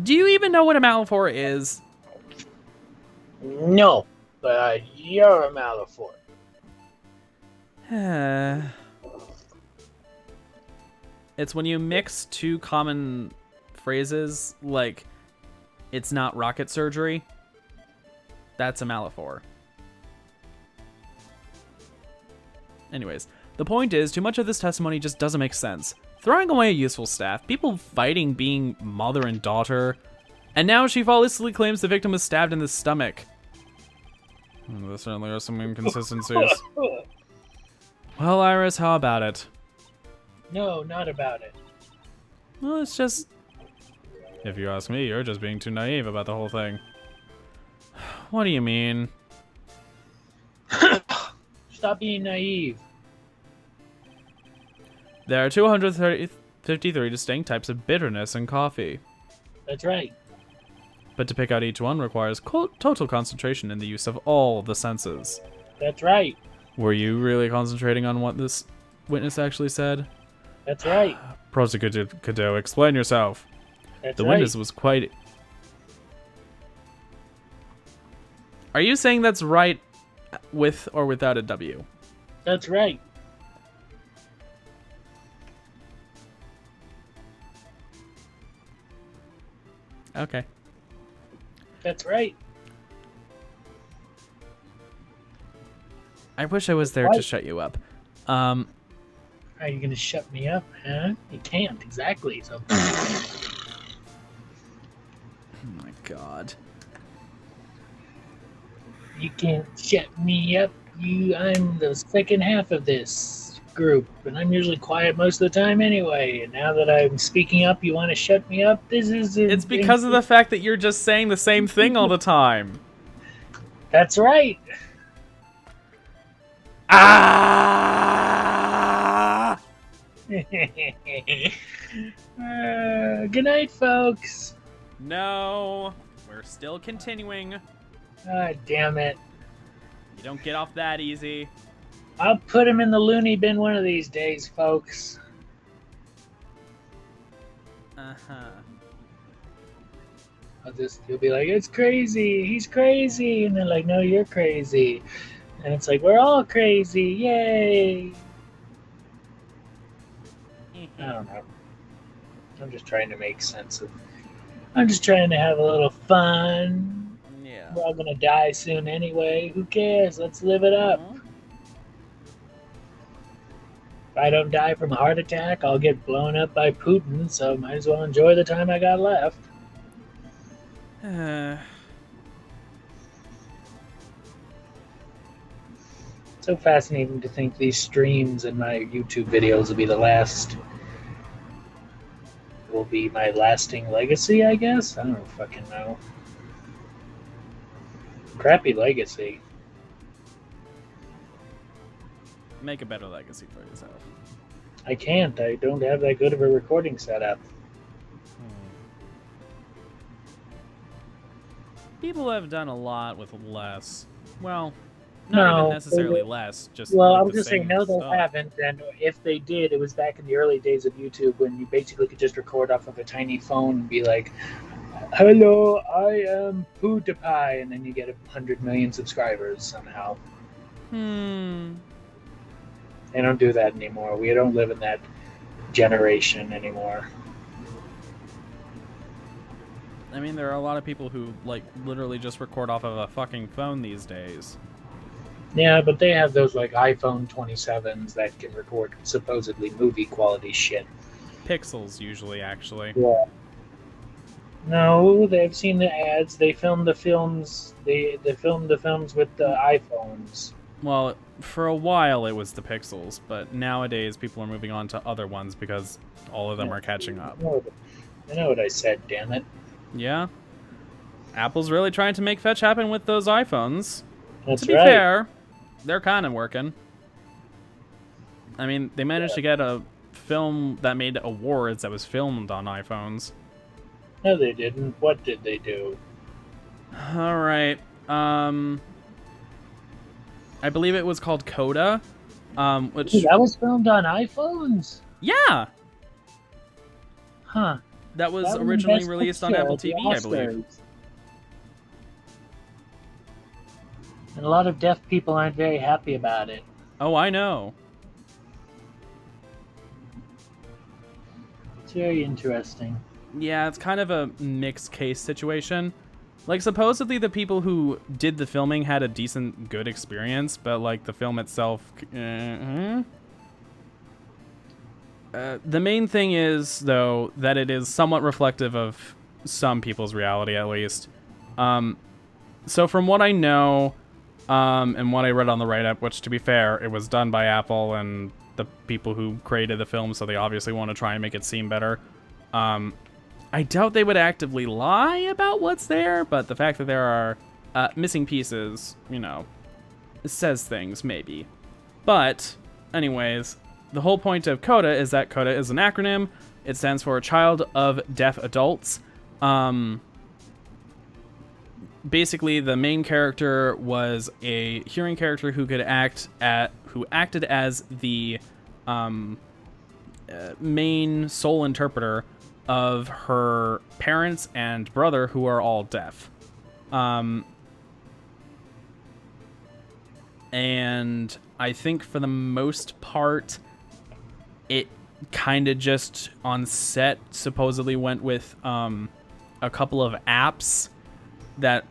Do you even know what a metaphor is? No, but you're a Malaphor. It's when you mix two common phrases, like, it's not rocket surgery. That's a metaphor. Anyways, the point is, too much of this testimony just doesn't make sense. Throwing away a useful staff, people fighting being mother and daughter, and now she falsely claims the victim was stabbed in the stomach. There certainly are some inconsistencies. Well, Iris, how about it? No, not about it. Well, it's just... If you ask me, you're just being too naive about the whole thing. What do you mean? Stop being naive. There are 253 distinct types of bitterness in coffee. That's right. But to pick out each one requires total concentration in the use of all the senses. That's right. Were you really concentrating on what this witness actually said? That's right. Prosecutor, explain yourself. That's The right. witness was quite... Are you saying that's right with or without a W? That's right. Okay. That's right. I wish I was there to shut you up. Are you gonna shut me up, huh? You can't, exactly, so... Oh my god. You can't shut me up. I'm the second half of this group, and I'm usually quiet most of the time anyway. And now that I'm speaking up, you want to shut me up? It's because of the fact that you're just saying the same thing all the time. That's right. Ah! Good night, folks. No, we're still continuing. Ah, damn it. You don't get off that easy. I'll put him in the loony bin one of these days, folks. Uh-huh. You'll be like, it's crazy, he's crazy. And they're like, no, you're crazy. And it's like, we're all crazy, yay. I don't know. I'm just trying to make sense of. I'm just trying to have a little fun. Yeah. We're all gonna die soon anyway. Who cares? Let's live it up. If I don't die from a heart attack, I'll get blown up by Putin, so might as well enjoy the time I got left. So fascinating to think these streams and my YouTube videos will be the last. Will be my lasting legacy, I guess? I don't fucking know. Crappy legacy. Make a better legacy for yourself. I can't. I don't have that good of a recording setup. People have done a lot with less. Well, not even necessarily less. Just well, like I was just saying, no, they stuff. haven't. And if they did, it was back in the early days of YouTube when you basically could just record off of a tiny phone and be like, "Hello, I am PewDiePie," and then you get 100 million subscribers somehow. They don't do that anymore. We don't live in that generation anymore. I mean, there are a lot of people who, like, literally just record off of a fucking phone these days. Yeah, but they have those, like, iPhone 27s that can record supposedly movie quality shit. Pixels, usually, actually. Yeah. No, they've seen the ads. They filmed the films. They filmed the films with the iPhones. Well, for a while it was the Pixels, but nowadays people are moving on to other ones because all of them are catching up. I know what I said, damn it. Yeah. Apple's really trying to make fetch happen with those iPhones. That's to be right. fair, they're kind of working. I mean, they managed to get a film that made awards that was filmed on iPhones. No, they didn't. What did they do? All right. I believe it was called Coda. Which Dude, that was filmed on iPhones? Yeah. Huh. That was That originally Best released on Picture Apple at the TV, I believe. Oscars. And a lot of deaf people aren't very happy about it. Oh, I know. It's very interesting. Yeah, it's kind of a mixed case situation. Like, supposedly the people who did the filming had a decent, good experience, but, like, the film itself... the main thing is, though, that it is somewhat reflective of some people's reality, at least. So from what I know, and what I read on the write-up, which, to be fair, it was done by Apple and the people who created the film, so they obviously want to try and make it seem better. I doubt they would actively lie about what's there, but the fact that there are missing pieces, you know, says things, maybe. But, anyways, the whole point of CODA is that CODA is an acronym. It stands for Child of Deaf Adults. Basically, the main character was a hearing character who could who acted as the main sole interpreter of her parents and brother, who are all deaf. And I think for the most part, it kind of just on set supposedly went with a couple of apps that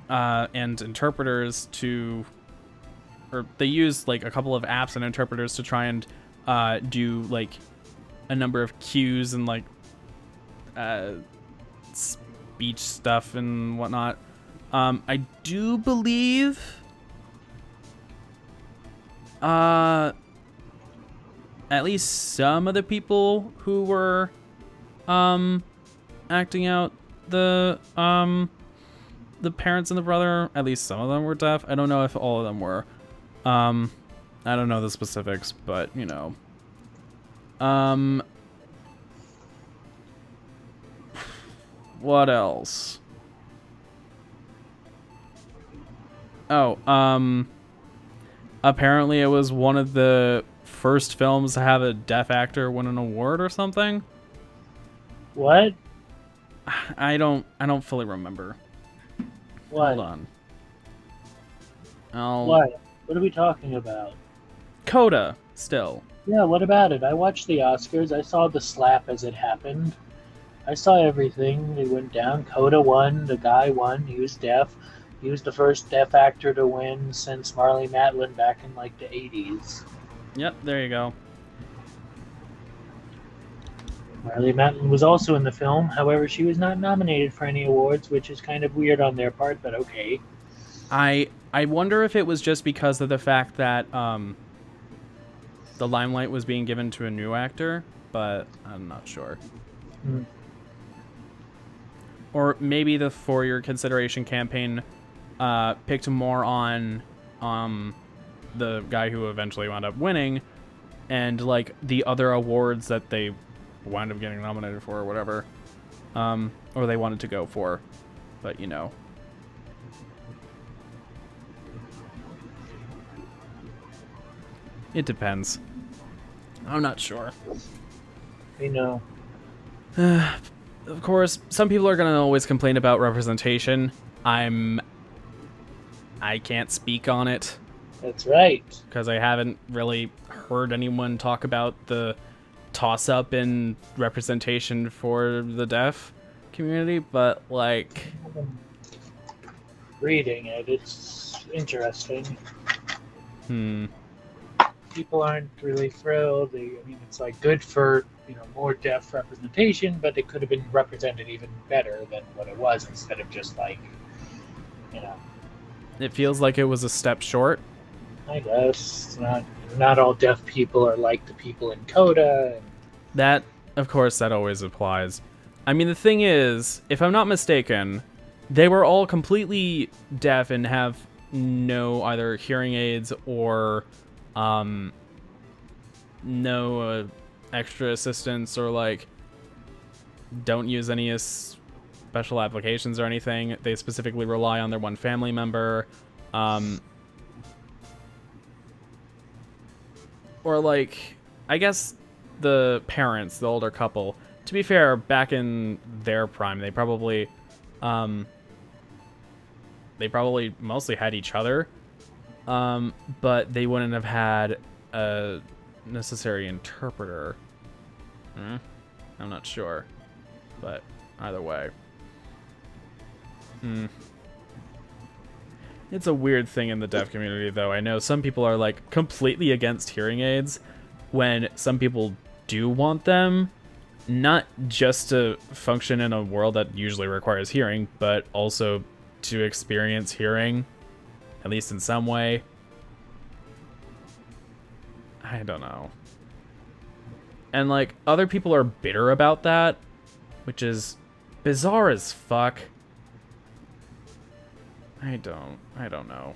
and interpreters to, or they used like a couple of apps and interpreters to try and do like a number of cues and like speech stuff and whatnot. I do believe at least some of the people who were acting out the parents and the brother, at least some of them were deaf. I don't know if all of them were. I don't know the specifics, but you know. What else? Oh, apparently it was one of the first films to have a deaf actor win an award or something. What? I don't fully remember. What? Hold on. What? What are we talking about? CODA, still. Yeah, what about it? I watched the Oscars. I saw the slap as it happened. I saw everything. It went down. Coda won. The guy won. He was deaf. He was the first deaf actor to win since Marley Matlin back in like the 80s. Yep, there you go. Marley Matlin was also in the film. However, she was not nominated for any awards, which is kind of weird on their part, but okay. I wonder if it was just because of the fact that the limelight was being given to a new actor, but I'm not sure. Hmm. Or maybe the For Your Consideration campaign picked more on the guy who eventually wound up winning, and like the other awards that they wound up getting nominated for or whatever, or they wanted to go for, but you know. It depends. I'm not sure. You know. Of course, some people are going to always complain about representation. I can't speak on it. That's right. Because I haven't really heard anyone talk about the toss-up in representation for the deaf community, but like... Reading it, it's interesting. People aren't really thrilled. It's like good for more deaf representation, but it could have been represented even better than what it was instead of just like It feels like it was a step short. I guess not all deaf people are like the people in Coda. That, of course, that always applies. I mean, the thing is, if I'm not mistaken, they were all completely deaf and have no either hearing aids or no extra assistance, or like don't use any special applications or anything. They specifically rely on their one family member, or like I guess the parents, the older couple. To be fair, back in their prime, they probably mostly had each other, but they wouldn't have had a necessary interpreter. I'm not sure, but either way. It's a weird thing in the deaf community, though. I know some people are like completely against hearing aids, when some people do want them, not just to function in a world that usually requires hearing, but also to experience hearing, at least in some way. I don't know. And like other people are bitter about that, which is bizarre as fuck. I don't know.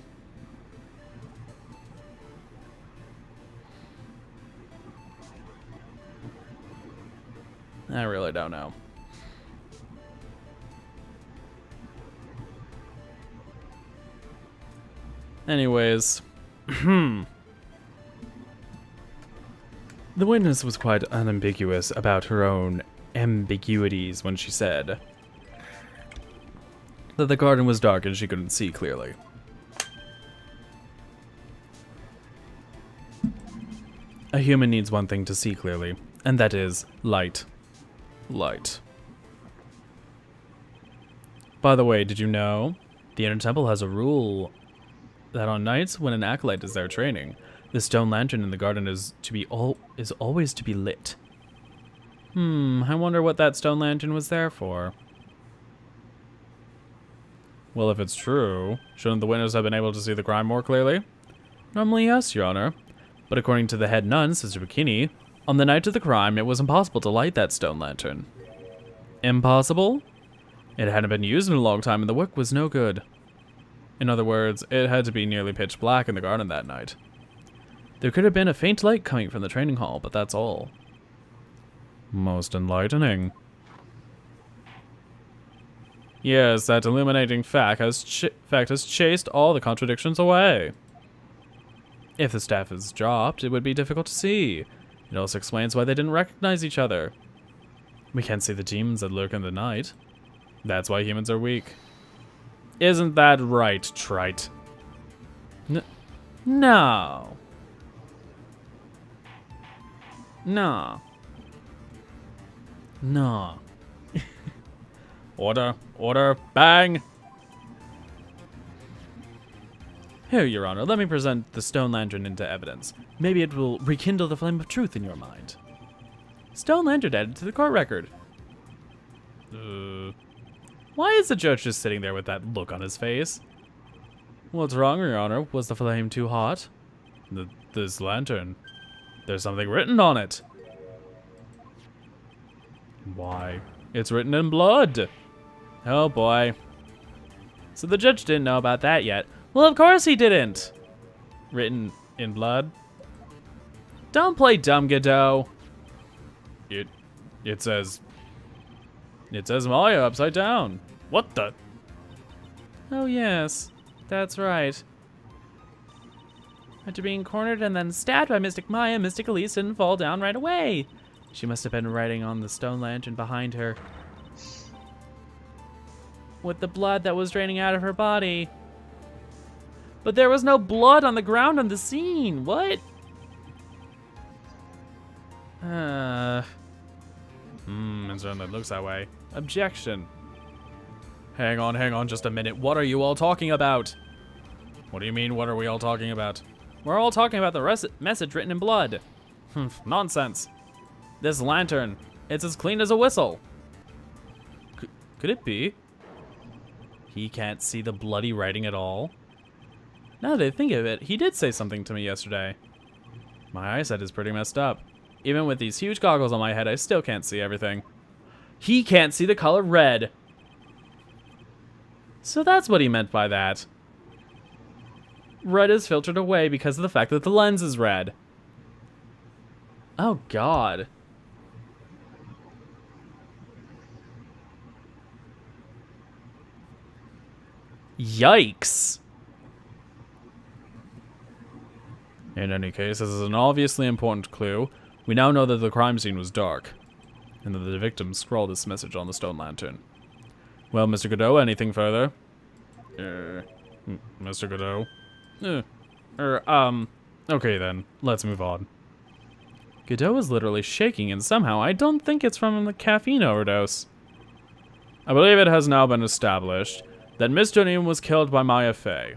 I really don't know. Anyways, the witness was quite unambiguous about her own ambiguities when she said that the garden was dark and she couldn't see clearly. A human needs one thing to see clearly, and that is light. Light. By the way, did you know? The Inner Temple has a rule that on nights when an acolyte is there training, the stone lantern in the garden is always to be lit. I wonder what that stone lantern was there for. Well, if it's true, shouldn't the witness have been able to see the crime more clearly? Normally, yes, Your Honor. But according to the head nun, Sister Bikini, on the night of the crime, it was impossible to light that stone lantern. Impossible? It hadn't been used in a long time and the wick was no good. In other words, it had to be nearly pitch black in the garden that night. There could have been a faint light coming from the training hall, but that's all. Most enlightening. Yes, that illuminating fact has chased all the contradictions away. If the staff is dropped, it would be difficult to see. It also explains why they didn't recognize each other. We can't see the demons that lurk in the night. That's why humans are weak. Isn't that right, Trite? No. Nah. Nah. Order, order, bang! Here, Your Honor, let me present the stone lantern into evidence. Maybe it will rekindle the flame of truth in your mind. Stone lantern added to the court record. Why is the judge just sitting there with that look on his face? What's wrong, Your Honor? Was the flame too hot? This lantern. There's something written on it. Why? It's written in blood. Oh boy. So the judge didn't know about that yet. Well, of course he didn't. Written in blood. Don't play dumb, Godot. It says Maya upside down. What the? Oh yes, that's right. After being cornered and then stabbed by Mystic Maya, Mystic Elise didn't fall down right away. She must have been writing on the stone lantern behind her, with the blood that was draining out of her body. But there was no blood on the ground on the scene. What? It certainly looks that way. Objection. Hang on just a minute. What are you all talking about? What do you mean, what are we all talking about? We're all talking about the message written in blood. Nonsense. This lantern, it's as clean as a whistle. Could it be? He can't see the bloody writing at all? Now that I think of it, he did say something to me yesterday. My eyesight is pretty messed up. Even with these huge goggles on my head, I still can't see everything. He can't see the color red. So that's what he meant by that. Red is filtered away because of the fact that the lens is red. Oh God. Yikes. In any case, this is an obviously important clue. We now know that the crime scene was dark, and that the victim scrawled this message on the stone lantern. Well, Mr. Godot, anything further? Mr. Godot? Okay then, let's move on. Godot is literally shaking, and somehow I don't think it's from the caffeine overdose. I believe it has now been established that Mr. Neum was killed by Maya Fey.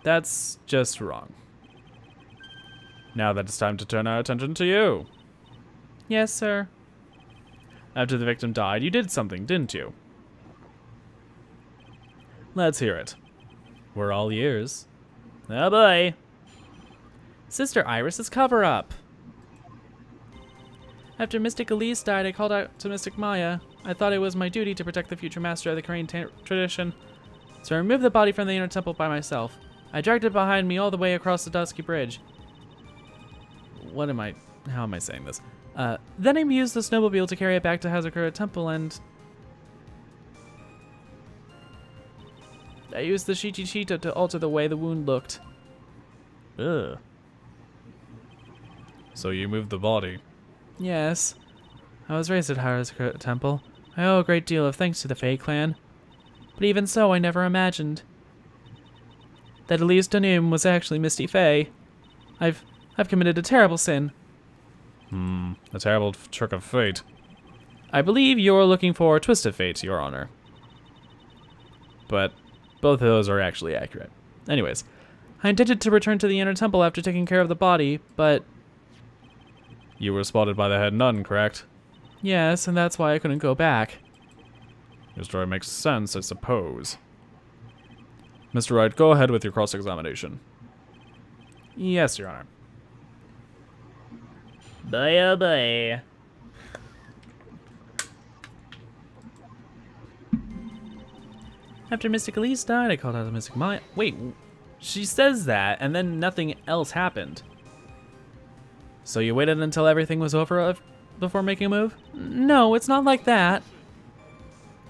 That's just wrong. Now that it's time to turn our attention to you. Yes, sir. After the victim died, you did something, didn't you? Let's hear it. We're all ears. Oh boy. Sister Iris's cover-up. After Mystic Elise died, I called out to Mystic Maya. I thought it was my duty to protect the future master of the Korean tradition, so I removed the body from the inner temple by myself. I dragged it behind me all the way across the Dusky Bridge. How am I saying this? Then I used the snowmobile to carry it back to Hazakura Temple, and I used the Shichichito to alter the way the wound looked. Ugh. So you moved the body? Yes. I was raised at Hazakura Temple. I owe a great deal of thanks to the Fey clan. But even so, I never imagined that Elise Dunum was actually Misty Fey. I've committed a terrible sin. A terrible trick of fate. I believe you're looking for a twist of fate, Your Honor. But both of those are actually accurate. Anyways, I intended to return to the inner temple after taking care of the body, but... You were spotted by the head nun, correct? Yes, and that's why I couldn't go back. Your story makes sense, I suppose. Mr. Wright, go ahead with your cross-examination. Yes, Your Honor. Boy, oh boy. After Mystic Elise died, I called out to Mystic Maya. Wait, she says that, and then nothing else happened. So you waited until everything was over before making a move? No, it's not like that.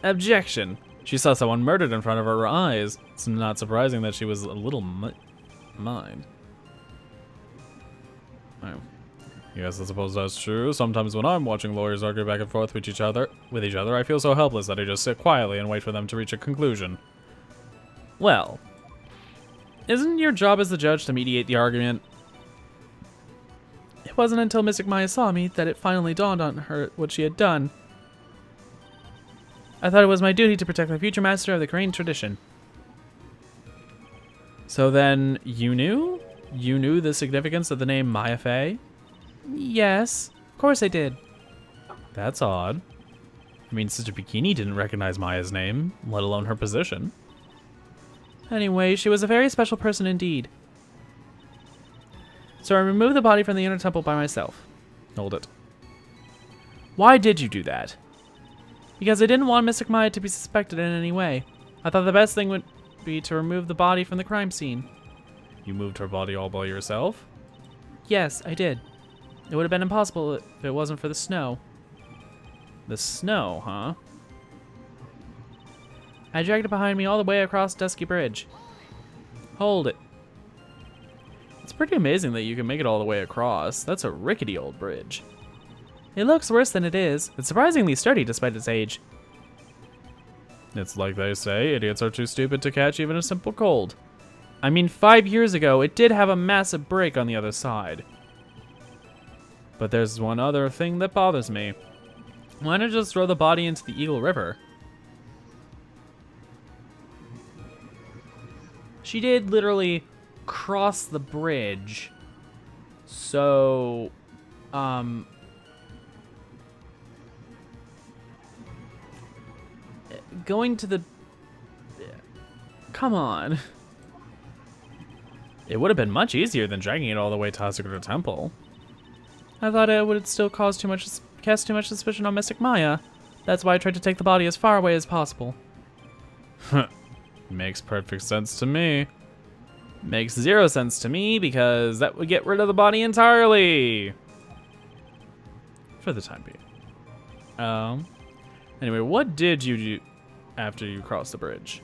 Objection. She saw someone murdered in front of her eyes. It's not surprising that she was a little mind. Oh. Yes, I suppose that's true. Sometimes when I'm watching lawyers argue back and forth with each other, I feel so helpless that I just sit quietly and wait for them to reach a conclusion. Well, isn't your job as the judge to mediate the argument? It wasn't until Mystic Maya saw me that it finally dawned on her what she had done. I thought it was my duty to protect the future master of the Korean tradition. So then, you knew? You knew the significance of the name Maya Fey? Yes, of course I did. That's odd. I mean, Sister Bikini didn't recognize Maya's name, let alone her position. Anyway, she was a very special person indeed. So I removed the body from the inner temple by myself. Hold it. Why did you do that? Because I didn't want Mystic Maya to be suspected in any way. I thought the best thing would be to remove the body from the crime scene. You moved her body all by yourself? Yes, I did. It would have been impossible if it wasn't for the snow. The snow, huh? I dragged it behind me all the way across Dusky Bridge. Hold it. It's pretty amazing that you can make it all the way across. That's a rickety old bridge. It looks worse than it is. It's surprisingly sturdy despite its age. It's like they say, idiots are too stupid to catch even a simple cold. I mean, 5 years ago, it did have a massive break on the other side. But there's one other thing that bothers me. Why not just throw the body into the Eagle River? She did literally cross the bridge. So, going to the... Come on. It would have been much easier than dragging it all the way to Asakura Temple. I thought it would still cast too much suspicion on Mystic Maya. That's why I tried to take the body as far away as possible. Makes perfect sense to me. Makes 0 sense to me because that would get rid of the body entirely. For the time being. Anyway, what did you do after you crossed the bridge?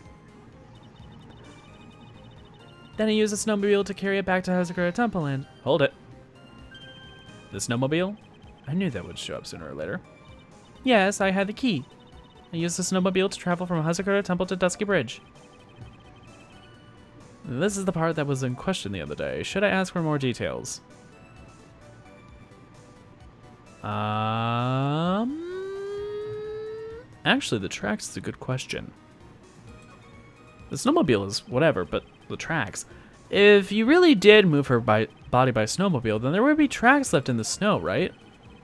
Then I used a snowmobile to carry it back to Hazakura Temple and... Hold it. The snowmobile? I knew that would show up sooner or later. Yes, I had the key. I used the snowmobile to travel from Hazakura Temple to Dusky Bridge. This is the part that was in question the other day. Should I ask for more details? Actually, the tracks is a good question. The snowmobile is whatever, but the tracks. If you really did move her body by snowmobile, then there would be tracks left in the snow, right?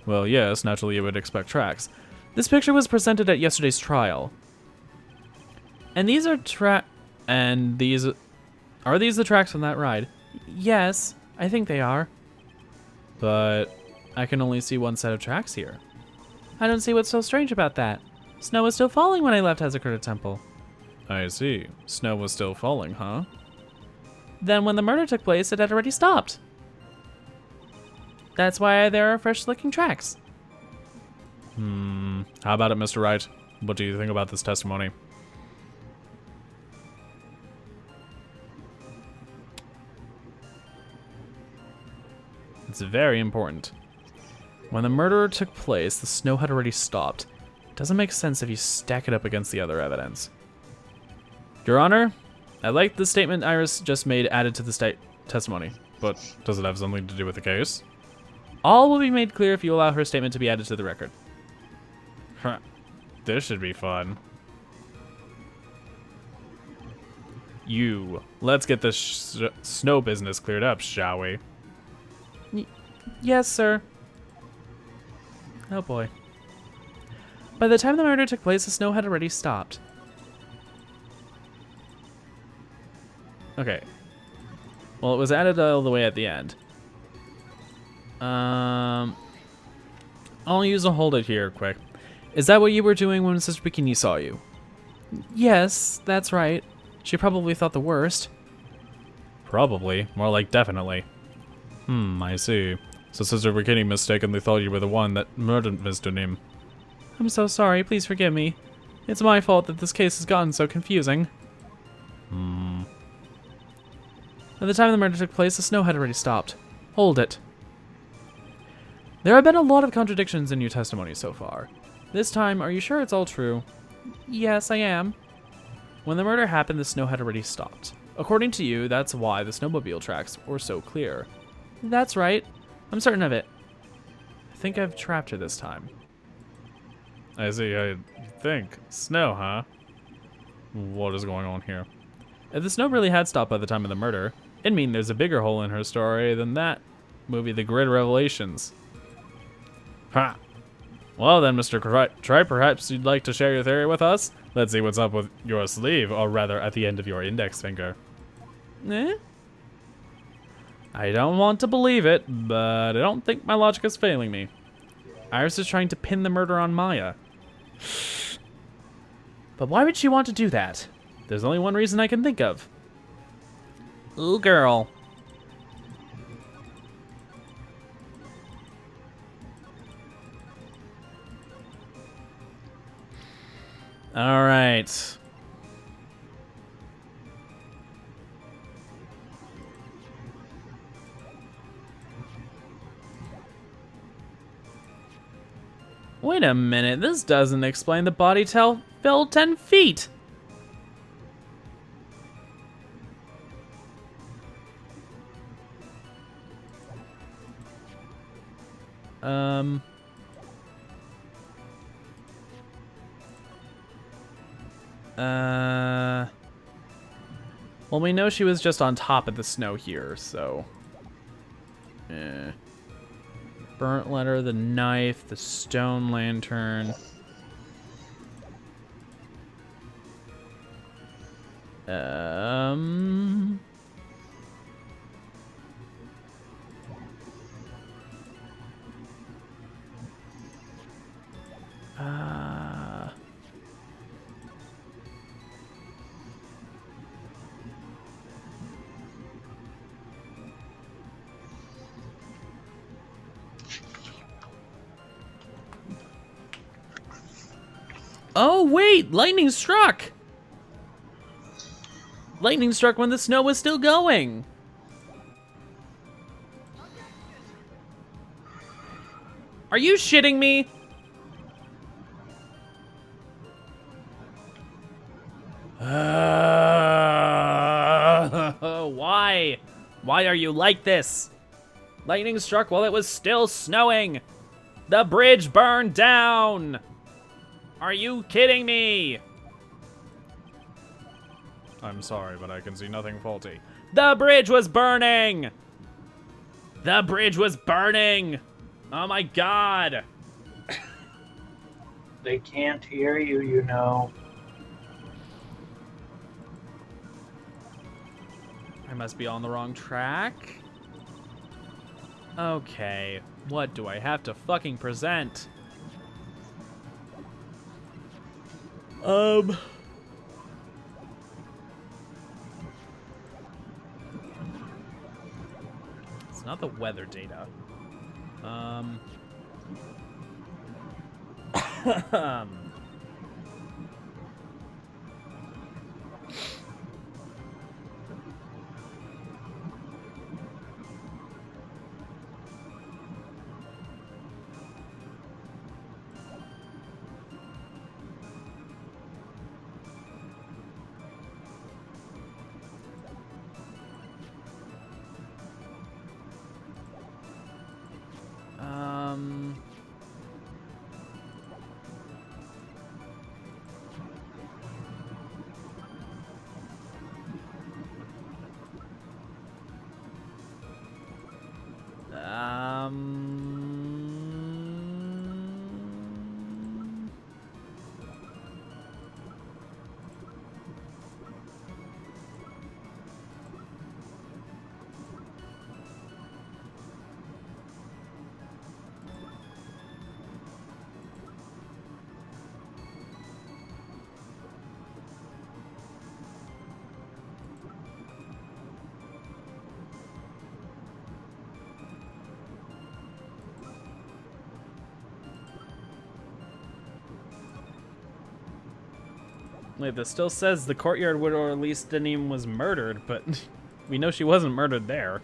Well, yes, naturally you would expect tracks. This picture was presented at yesterday's trial. And these are Are these the tracks from that ride? Yes, I think they are. But I can only see one set of tracks here. I don't see what's so strange about that. Snow was still falling when I left Hazakura Temple. I see. Snow was still falling, huh? Then when the murder took place, it had already stopped. That's why there are fresh-looking tracks. How about it, Mr. Wright? What do you think about this testimony? It's very important. When the murder took place, the snow had already stopped. It doesn't make sense if you stack it up against the other evidence. Your Honor, I'd like the statement Iris just made added to the testimony, but does it have something to do with the case? All will be made clear if you allow her statement to be added to the record. Huh. This should be fun. Let's get this snow business cleared up, shall we? Yes, sir. Oh boy. By the time the murder took place, the snow had already stopped. Okay. Well, it was added all the way at the end. I'll use a hold it here quick. Is that what you were doing when Sister Bikini saw you? Yes, that's right. She probably thought the worst. Probably. More like definitely. I see. So Sister Bikini mistakenly thought you were the one that murdered Mr. Nim. I'm so sorry. Please forgive me. It's my fault that this case has gotten so confusing. By the time the murder took place, the snow had already stopped. Hold it. There have been a lot of contradictions in your testimony so far. This time, are you sure it's all true? Yes, I am. When the murder happened, the snow had already stopped. According to you, that's why the snowmobile tracks were so clear. That's right. I'm certain of it. I think I've trapped her this time. I see, I think. Snow, huh? What is going on here? If the snow really had stopped by the time of the murder, it'd mean there's a bigger hole in her story than that movie, The Great Revelations. Ha! Well then, Mr. Try, perhaps you'd like to share your theory with us? Let's see what's up with your sleeve, or rather at the end of your index finger. Eh? I don't want to believe it, but I don't think my logic is failing me. Iris is trying to pin the murder on Maya. But why would she want to do that? There's only one reason I can think of. Ooh, girl. All right. Wait a minute, this doesn't explain the body fell 10 feet. Well, we know she was just on top of the snow here, so. Burnt letter, the knife, the stone lantern. Oh, wait! Lightning struck! Lightning struck when the snow was still going! Are you shitting me? Why? Why are you like this? Lightning struck while it was still snowing! The bridge burned down! Are you kidding me? I'm sorry, but I can see nothing faulty. The bridge was burning! The bridge was burning! Oh my god! They can't hear you, you know. I must be on the wrong track. Okay, what do I have to fucking present? It's not the weather data. Wait, this still says the courtyard widow or at least Denim was murdered, but we know she wasn't murdered there.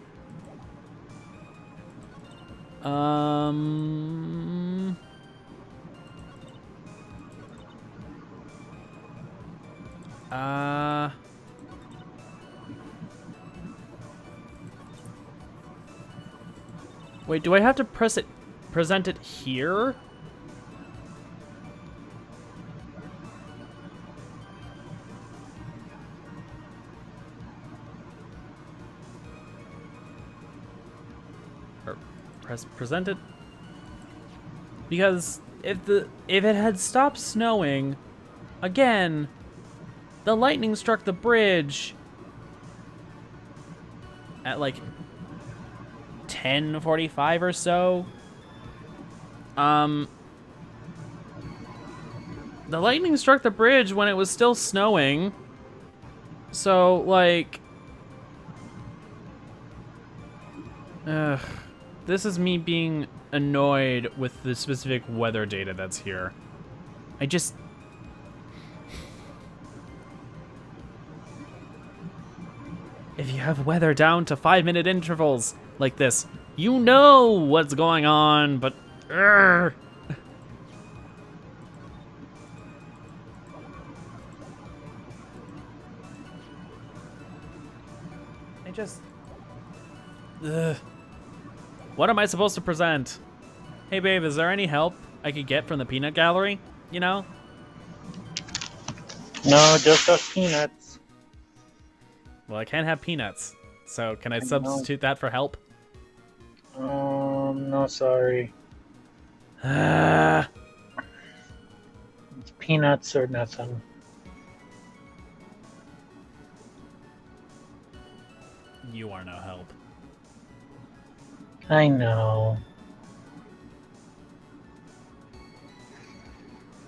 Wait, do I have to present it here? Or present it? Because if it had stopped snowing, again, the lightning struck the bridge at like 10:45 or so. The lightning struck the bridge when it was still snowing. So, like... this is me being annoyed with the specific weather data that's here. I just... If you have weather down to 5-minute intervals like this, you know what's going on, but... I just... What am I supposed to present? Hey babe, is there any help I could get from the peanut gallery? You know? No, just us peanuts. Well, I can't have peanuts. So can I substitute that for help? No, sorry. Ah. It's peanuts or nothing. You are no help. I know.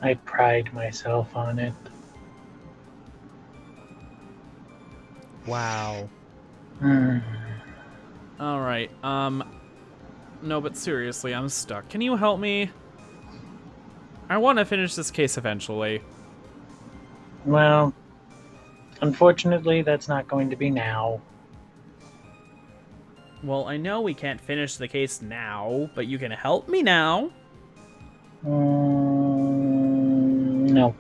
I pride myself on it. Wow. Alright, no, but seriously, I'm stuck. Can you help me? I want to finish this case eventually. Well, unfortunately, that's not going to be now. Well, I know we can't finish the case now, but you can help me now. No.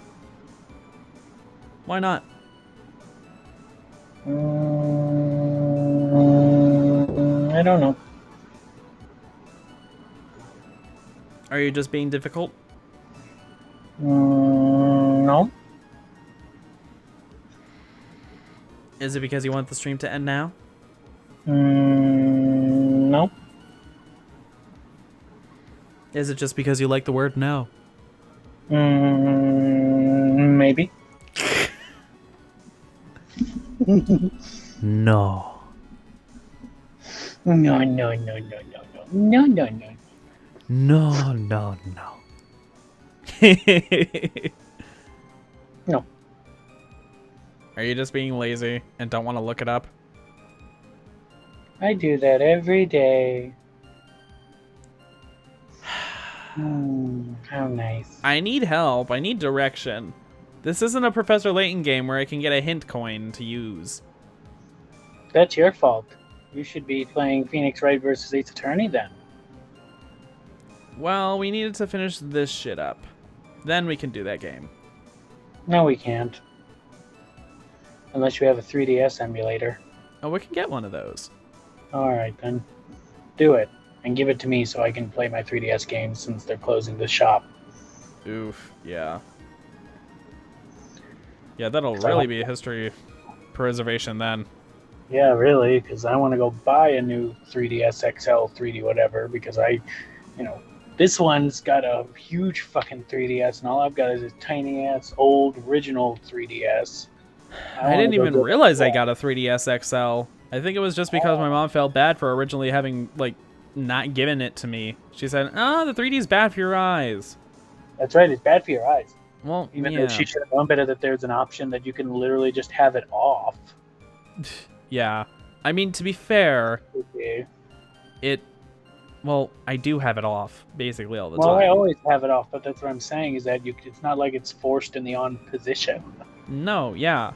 Why not? I don't know. Are you just being difficult? No. Is it because you want the stream to end now? No. Is it just because you like the word no? Maybe. No. No. No, no, no. No. Are you just being lazy and don't want to look it up? I do that every day. How nice. I need help. I need direction. This isn't a Professor Layton game where I can get a hint coin to use. That's your fault. You should be playing Phoenix Wright versus Ace Attorney then. Well, we needed to finish this shit up. Then we can do that game. No, we can't. Unless you have a 3DS emulator. Oh, we can get one of those. Alright then. Do it. And give it to me so I can play my 3DS games since they're closing the shop. Oof, yeah. Yeah, that'll really be a history preservation then. Yeah, really, because I want to go buy a new 3DS XL, 3D whatever, because this one's got a huge fucking 3DS, and all I've got is a tiny-ass, old, original 3DS. I didn't even realize I got a 3DS XL. I think it was just because my mom felt bad for originally having, like, not given it to me. She said, the 3D's bad for your eyes. That's right, it's bad for your eyes. Well, Even yeah. though she should have known better that there's an option that you can literally just have it off. Yeah. I mean, to be fair, Okay. Well, I do have it off, basically, all the Well, time. I always have it off, but that's what I'm saying, is that it's not like it's forced in the on position. No, yeah.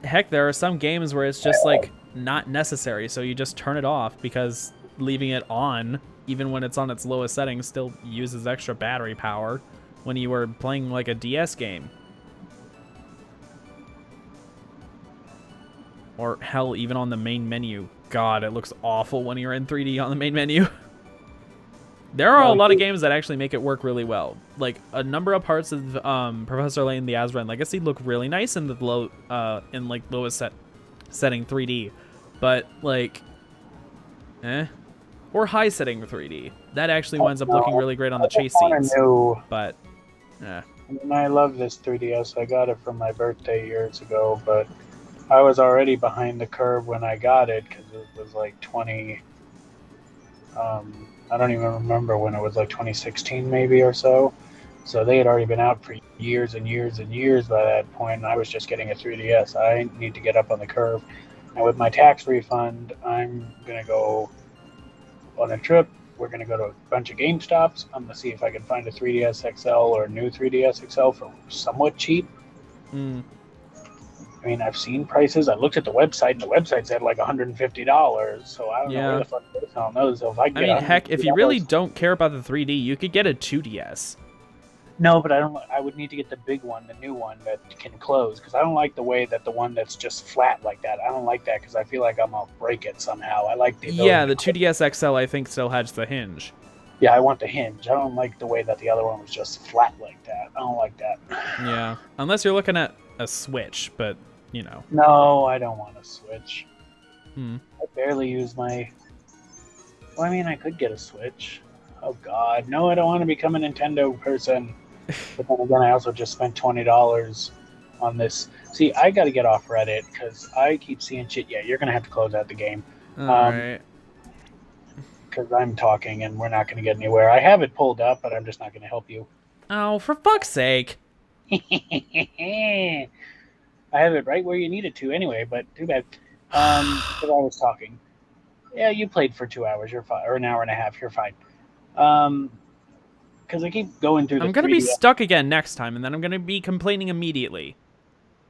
Heck, there are some games where it's just, like, not necessary, so you just turn it off, because leaving it on, even when it's on its lowest setting, still uses extra battery power when you were playing, like, a DS game. Or, hell, even on the main menu. God, it looks awful when you're in 3D on the main menu. There are a No, lot of games that actually make it work really well. Like a number of parts of Professor Layton: The Azran Legacy look really nice in the lowest setting 3D, but like, or high setting 3D. That actually winds up looking really great on the chase scenes. But, I mean, I love this 3DS. I got it for my birthday years ago, but I was already behind the curve when I got it because it was like 20. I don't even remember when it was, like 2016 maybe or so. So they had already been out for years and years and years by that point, and I was just getting a 3DS. I need to get up on the curve. And with my tax refund, I'm going to go on a trip. We're going to go to a bunch of GameStops. I'm going to see if I can find a 3DS XL or a new 3DS XL for somewhat cheap. I mean, I've seen prices. I looked at the website, and the website said like $150. So I don't know where the fuck they're selling those. So if I can get heck, if you really don't care about the 3D, you could get a 2DS. No, but I don't. I would need to get the big one, the new one that can close, because I don't like the way that the one that's just flat like that. I don't like that because I feel like I'm gonna break it somehow. I like the ability. Yeah, the 2DS XL I think still has the hinge. Yeah, I want the hinge. I don't like the way that the other one was just flat like that. I don't like that. Yeah, unless you're looking at a Switch, but you know. No, I don't want a Switch. I barely use my... Well, I mean, I could get a Switch. Oh, God. No, I don't want to become a Nintendo person. But then again, I also just spent $20 on this. See, I got to get off Reddit because I keep seeing shit. Yeah, you're going to have to close out the game. Alright. Because I'm talking and we're not going to get anywhere. I have it pulled up, but I'm just not going to help you. Oh, for fuck's sake. I have it right where you need it to anyway, but too bad. Because I was talking. Yeah, you played for 2 hours. You're fine. Or an hour and a half. You're fine. Because I keep going through the I'm going to 3D. be stuck again next time, and then I'm going to be complaining immediately.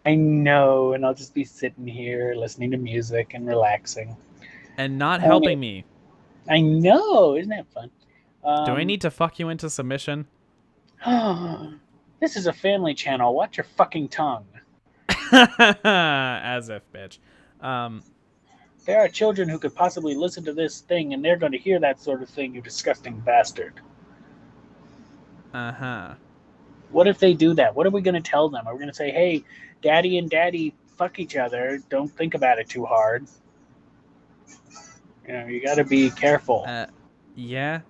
I know, and I'll just be sitting here listening to music and relaxing. And not helping me. I know. Isn't that fun? Do I need to fuck you into submission? This is a family channel. Watch your fucking tongue. As if, bitch. There are children who could possibly listen to this thing, and they're going to hear that sort of thing, you disgusting bastard. Uh-huh. What if they do that? What are we going to tell them? Are we going to say, hey, daddy and daddy fuck each other. Don't think about it too hard. You know, you got to be careful. Yeah?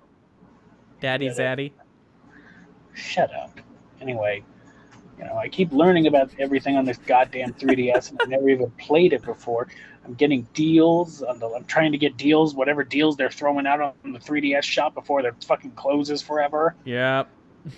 Daddy zaddy? Shut up. Anyway, you know, I keep learning about everything on this goddamn 3DS, and I've never even played it before. I'm getting deals. I'm trying to get deals, whatever deals they're throwing out on the 3DS shop before it fucking closes forever. Yep.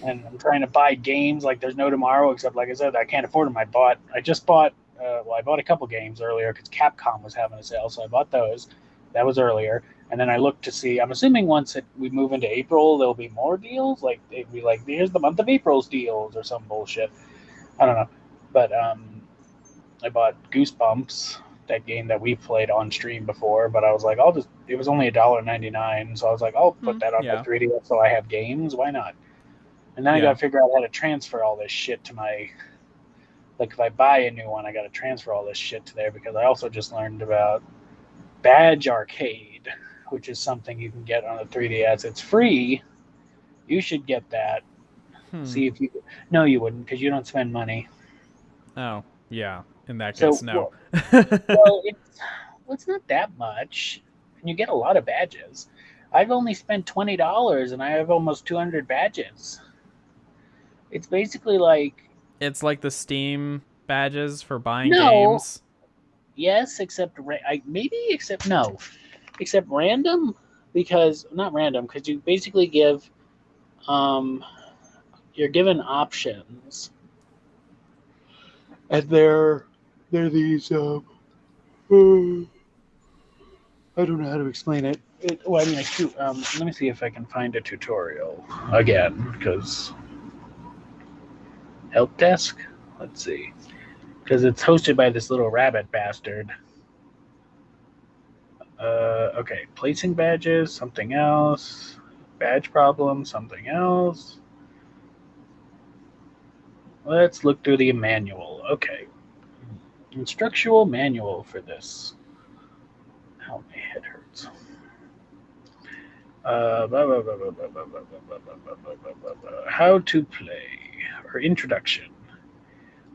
And I'm trying to buy games like there's no tomorrow, except, like I said, I can't afford them. I bought a couple games earlier because Capcom was having a sale, so I bought those. That was earlier. And then I looked to see, I'm assuming once we move into April, there'll be more deals. Like, they'd be like, here's the month of April's deals or some bullshit. I don't know. But I bought Goosebumps, that game that we played on stream before. But I was like, it was only $1.99. So I was like, I'll put that on my 3DS so I have games. Why not? And then I got to figure out how to transfer all this shit to my... Like, if I buy a new one, I got to transfer all this shit to there because I also just learned about Badge Arcade, which is something you can get on the 3DS. It's free. You should get that. See if you... No, you wouldn't because you don't spend money. Oh, yeah. In that case, no. Well, it's not that much. And you get a lot of badges. I've only spent $20 and I have almost 200 badges. It's basically like... It's like the Steam badges for buying games? Yes, except random, because... Not random, because you basically give... you're given options. And they're these... I don't know how to explain it. Let me see if I can find a tutorial again, because... Help desk? Let's see. Because it's hosted by this little rabbit bastard. Okay, placing badges, something else. Badge problem, something else. Let's look through the manual. Okay. Instructional manual for this. Ow, my head hurts. How to play or introduction.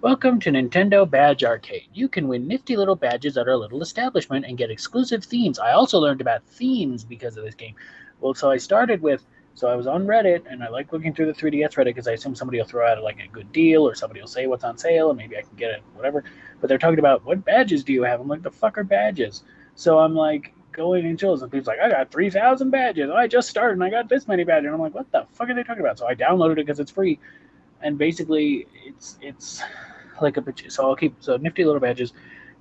Welcome to Nintendo Badge Arcade. You can win nifty little badges at our little establishment and get exclusive themes. I also learned about themes because of this game. Well, so I was on Reddit and I like looking through the 3DS Reddit because I assume somebody will throw out like a good deal or somebody will say what's on sale and maybe I can get it, whatever. But they're talking about what badges do you have? I'm like, the fuck are badges? So I'm like going and chills and people's like, I got 3,000 badges. I just started and I got this many badges. And I'm like, what the fuck are they talking about? So I downloaded it because it's free. And basically it's like so nifty little badges.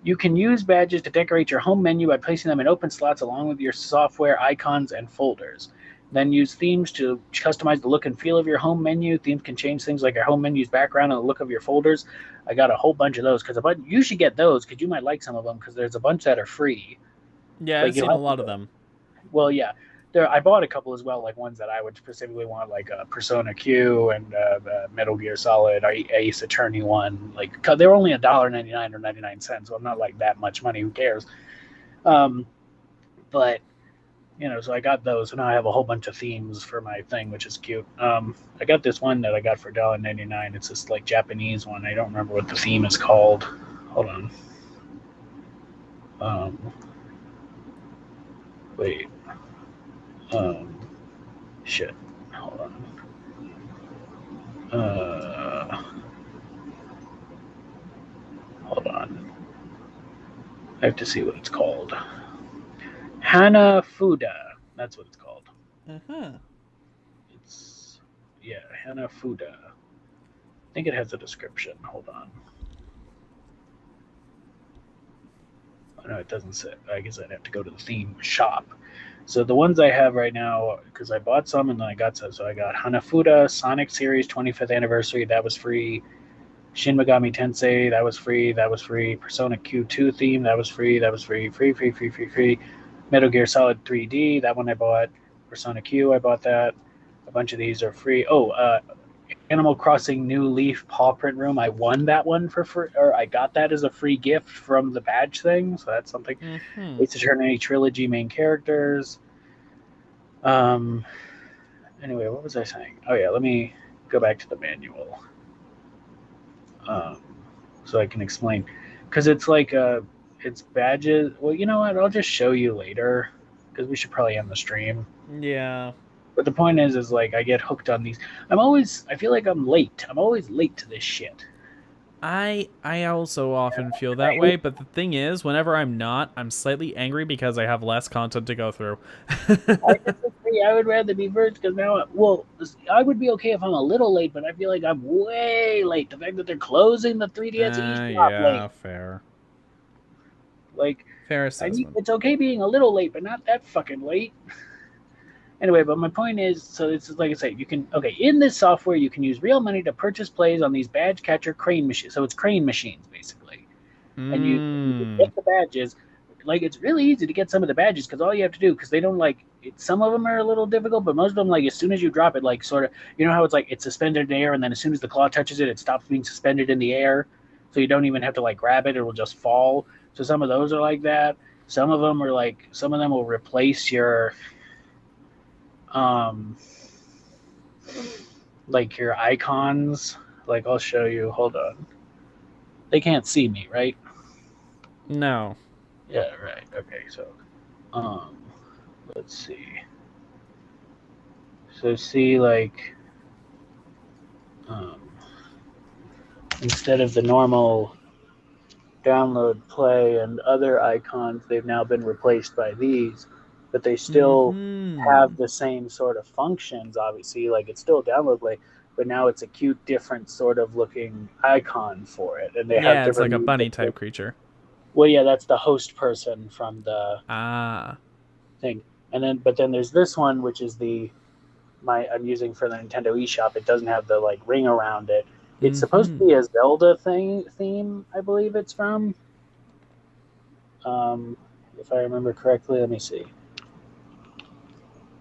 You can use badges to decorate your home menu by placing them in open slots along with your software icons and folders. Then use themes to customize the look and feel of your home menu. Themes can change things like your home menu's background and the look of your folders. I got a whole bunch of those because you should get those because you might like some of them because there's a bunch that are free. Yeah, I've seen a lot of them. Well, yeah. I bought a couple as well, like ones that I would specifically want, like Persona Q and Metal Gear Solid, Ace Attorney one. Like they were only $1.99 or 99 cents, so I'm not like that much money. Who cares? But so I got those, and now I have a whole bunch of themes for my thing, which is cute. I got this one that I got for $1.99. It's this like Japanese one. I don't remember what the theme is called. Hold on. Wait. Shit. Hold on. Hold on. I have to see what it's called. Hanafuda. That's what it's called. It's Hanafuda. I think it has a description. Hold on. Oh, no, it doesn't say. I guess I'd have to go to the theme shop. So the ones I have right now, because I bought some and then I got some. So I got Hanafuda Sonic Series 25th Anniversary. That was free. Shin Megami Tensei. That was free. Persona Q2 theme. That was free. Free. Metal Gear Solid 3D. That one I bought. Persona Q. I bought that. A bunch of these are free. Animal Crossing New Leaf Paw Print Room. I won that one for free, or I got that as a free gift from the badge thing, so that's something. Ace Attorney Trilogy main characters. Anyway, what was I saying? Oh yeah, let me go back to the manual, so I can explain, because it's like it's badges. Well, you know what? I'll just show you later, because we should probably end the stream. Yeah. But the point is like I get hooked on these. I feel like I'm late. I'm always late to this shit. I also often feel that way, but the thing is, whenever I'm not, I'm slightly angry because I have less content to go through. I disagree. I would rather be first because now, I would be okay if I'm a little late, but I feel like I'm way late. The fact that they're closing the 3DS eShop late. Fair. Like, Fair assessment. It's okay being a little late, but not that fucking late. Anyway, but my point is, so it's like I say, in this software, you can use real money to purchase plays on these badge catcher crane machines. So it's crane machines, basically. And you get the badges. Like, it's really easy to get some of the badges because all you have to do, because they don't some of them are a little difficult, but most of them, like, as soon as you drop it, like, sort of, you know how it's like it's suspended in the air, and then as soon as the claw touches it, it stops being suspended in the air. So you don't even have to, like, grab it, it will just fall. So some of those are like that. Some of them will replace your like your icons. Like, I'll show you. Hold on. They can't see me, right? No. Yeah, right. Okay, so let's see. So see, like, instead of the normal download, play, and other icons, they've now been replaced by these. But they still have the same sort of functions, obviously. Like, it's still download play, but now it's a cute, different sort of looking icon for it. And they have different. It's like a bunny type creature. Well, yeah, that's the host person from the thing. And then there's this one, which is I'm using for the Nintendo eShop. It doesn't have the like ring around it. It's supposed to be a Zelda theme, I believe it's from. If I remember correctly, let me see.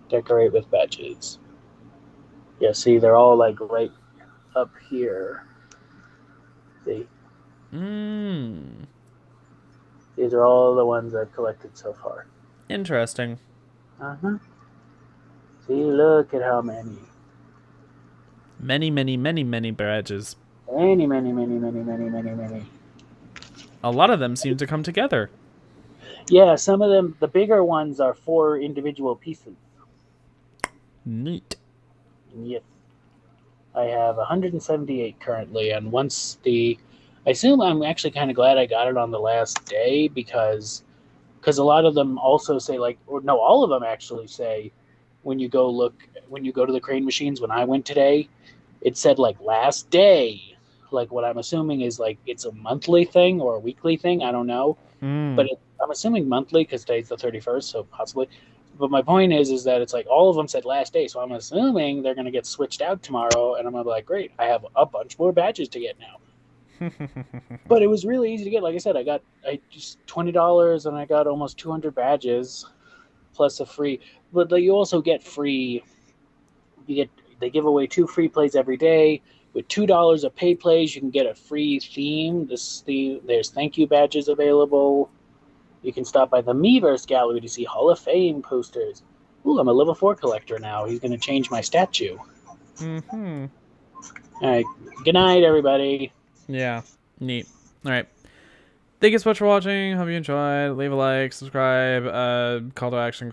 Decorate with badges. Yeah, see, they're all like right up here. See? These are all the ones I've collected so far. Interesting. See, look at how many. Many, many, many, many badges. Many, many, many, many, many, many, many. A lot of them seem to come together. Yeah, some of them, the bigger ones are 4 individual pieces. Neat. Yes. I have 178 currently, and I assume I'm actually kind of glad I got it on the last day because a lot of them also say all of them actually say when you go to the crane machines. When I went today, it said last day. What I'm assuming is it's a monthly thing or a weekly thing. I don't know, but I'm assuming monthly because today's the 31st, so possibly. But my point is that it's all of them said last day, so I'm assuming they're going to get switched out tomorrow, and I'm going to be like, great, I have a bunch more badges to get now. But it was really easy to get. Like I said, I just $20, and I got almost 200 badges, plus a free. But you also get free. They give away 2 free plays every day. With $2 of pay plays, you can get a free theme. There's thank you badges available. You can stop by the Miiverse gallery to see Hall of Fame posters. Ooh, I'm a level 4 collector now. He's going to change my statue. Mm-hmm. All right. Good night, everybody. Yeah. Neat. All right. Thank you so much for watching. Hope you enjoyed. Leave a like, subscribe, call to action.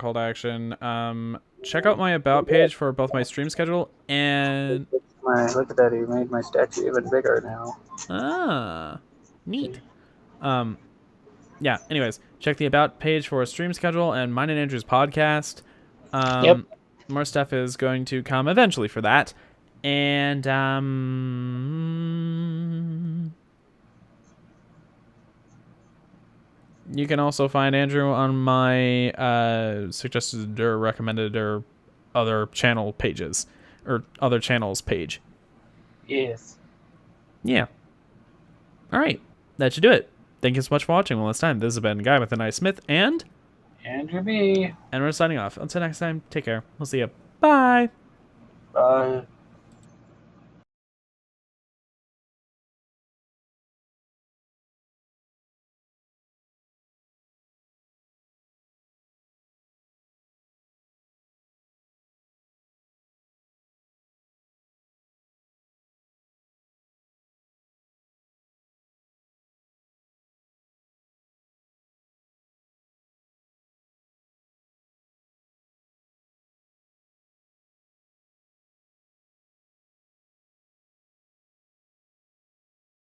Check out my About page for both my stream schedule and... Look at that. He made my statue even bigger now. Ah. Neat. Yeah, anyways, check the About page for a stream schedule and mine and Andrew's podcast. Yep. More stuff is going to come eventually for that. And, you can also find Andrew on my suggested or recommended or other channel pages. Or other channels page. Yes. Yeah. Alright, that should do it. Thank you so much for watching one last time. This has been Guy with a Nice Smith and Andrew B. And we're signing off. Until next time, take care. We'll see you. Bye. Bye.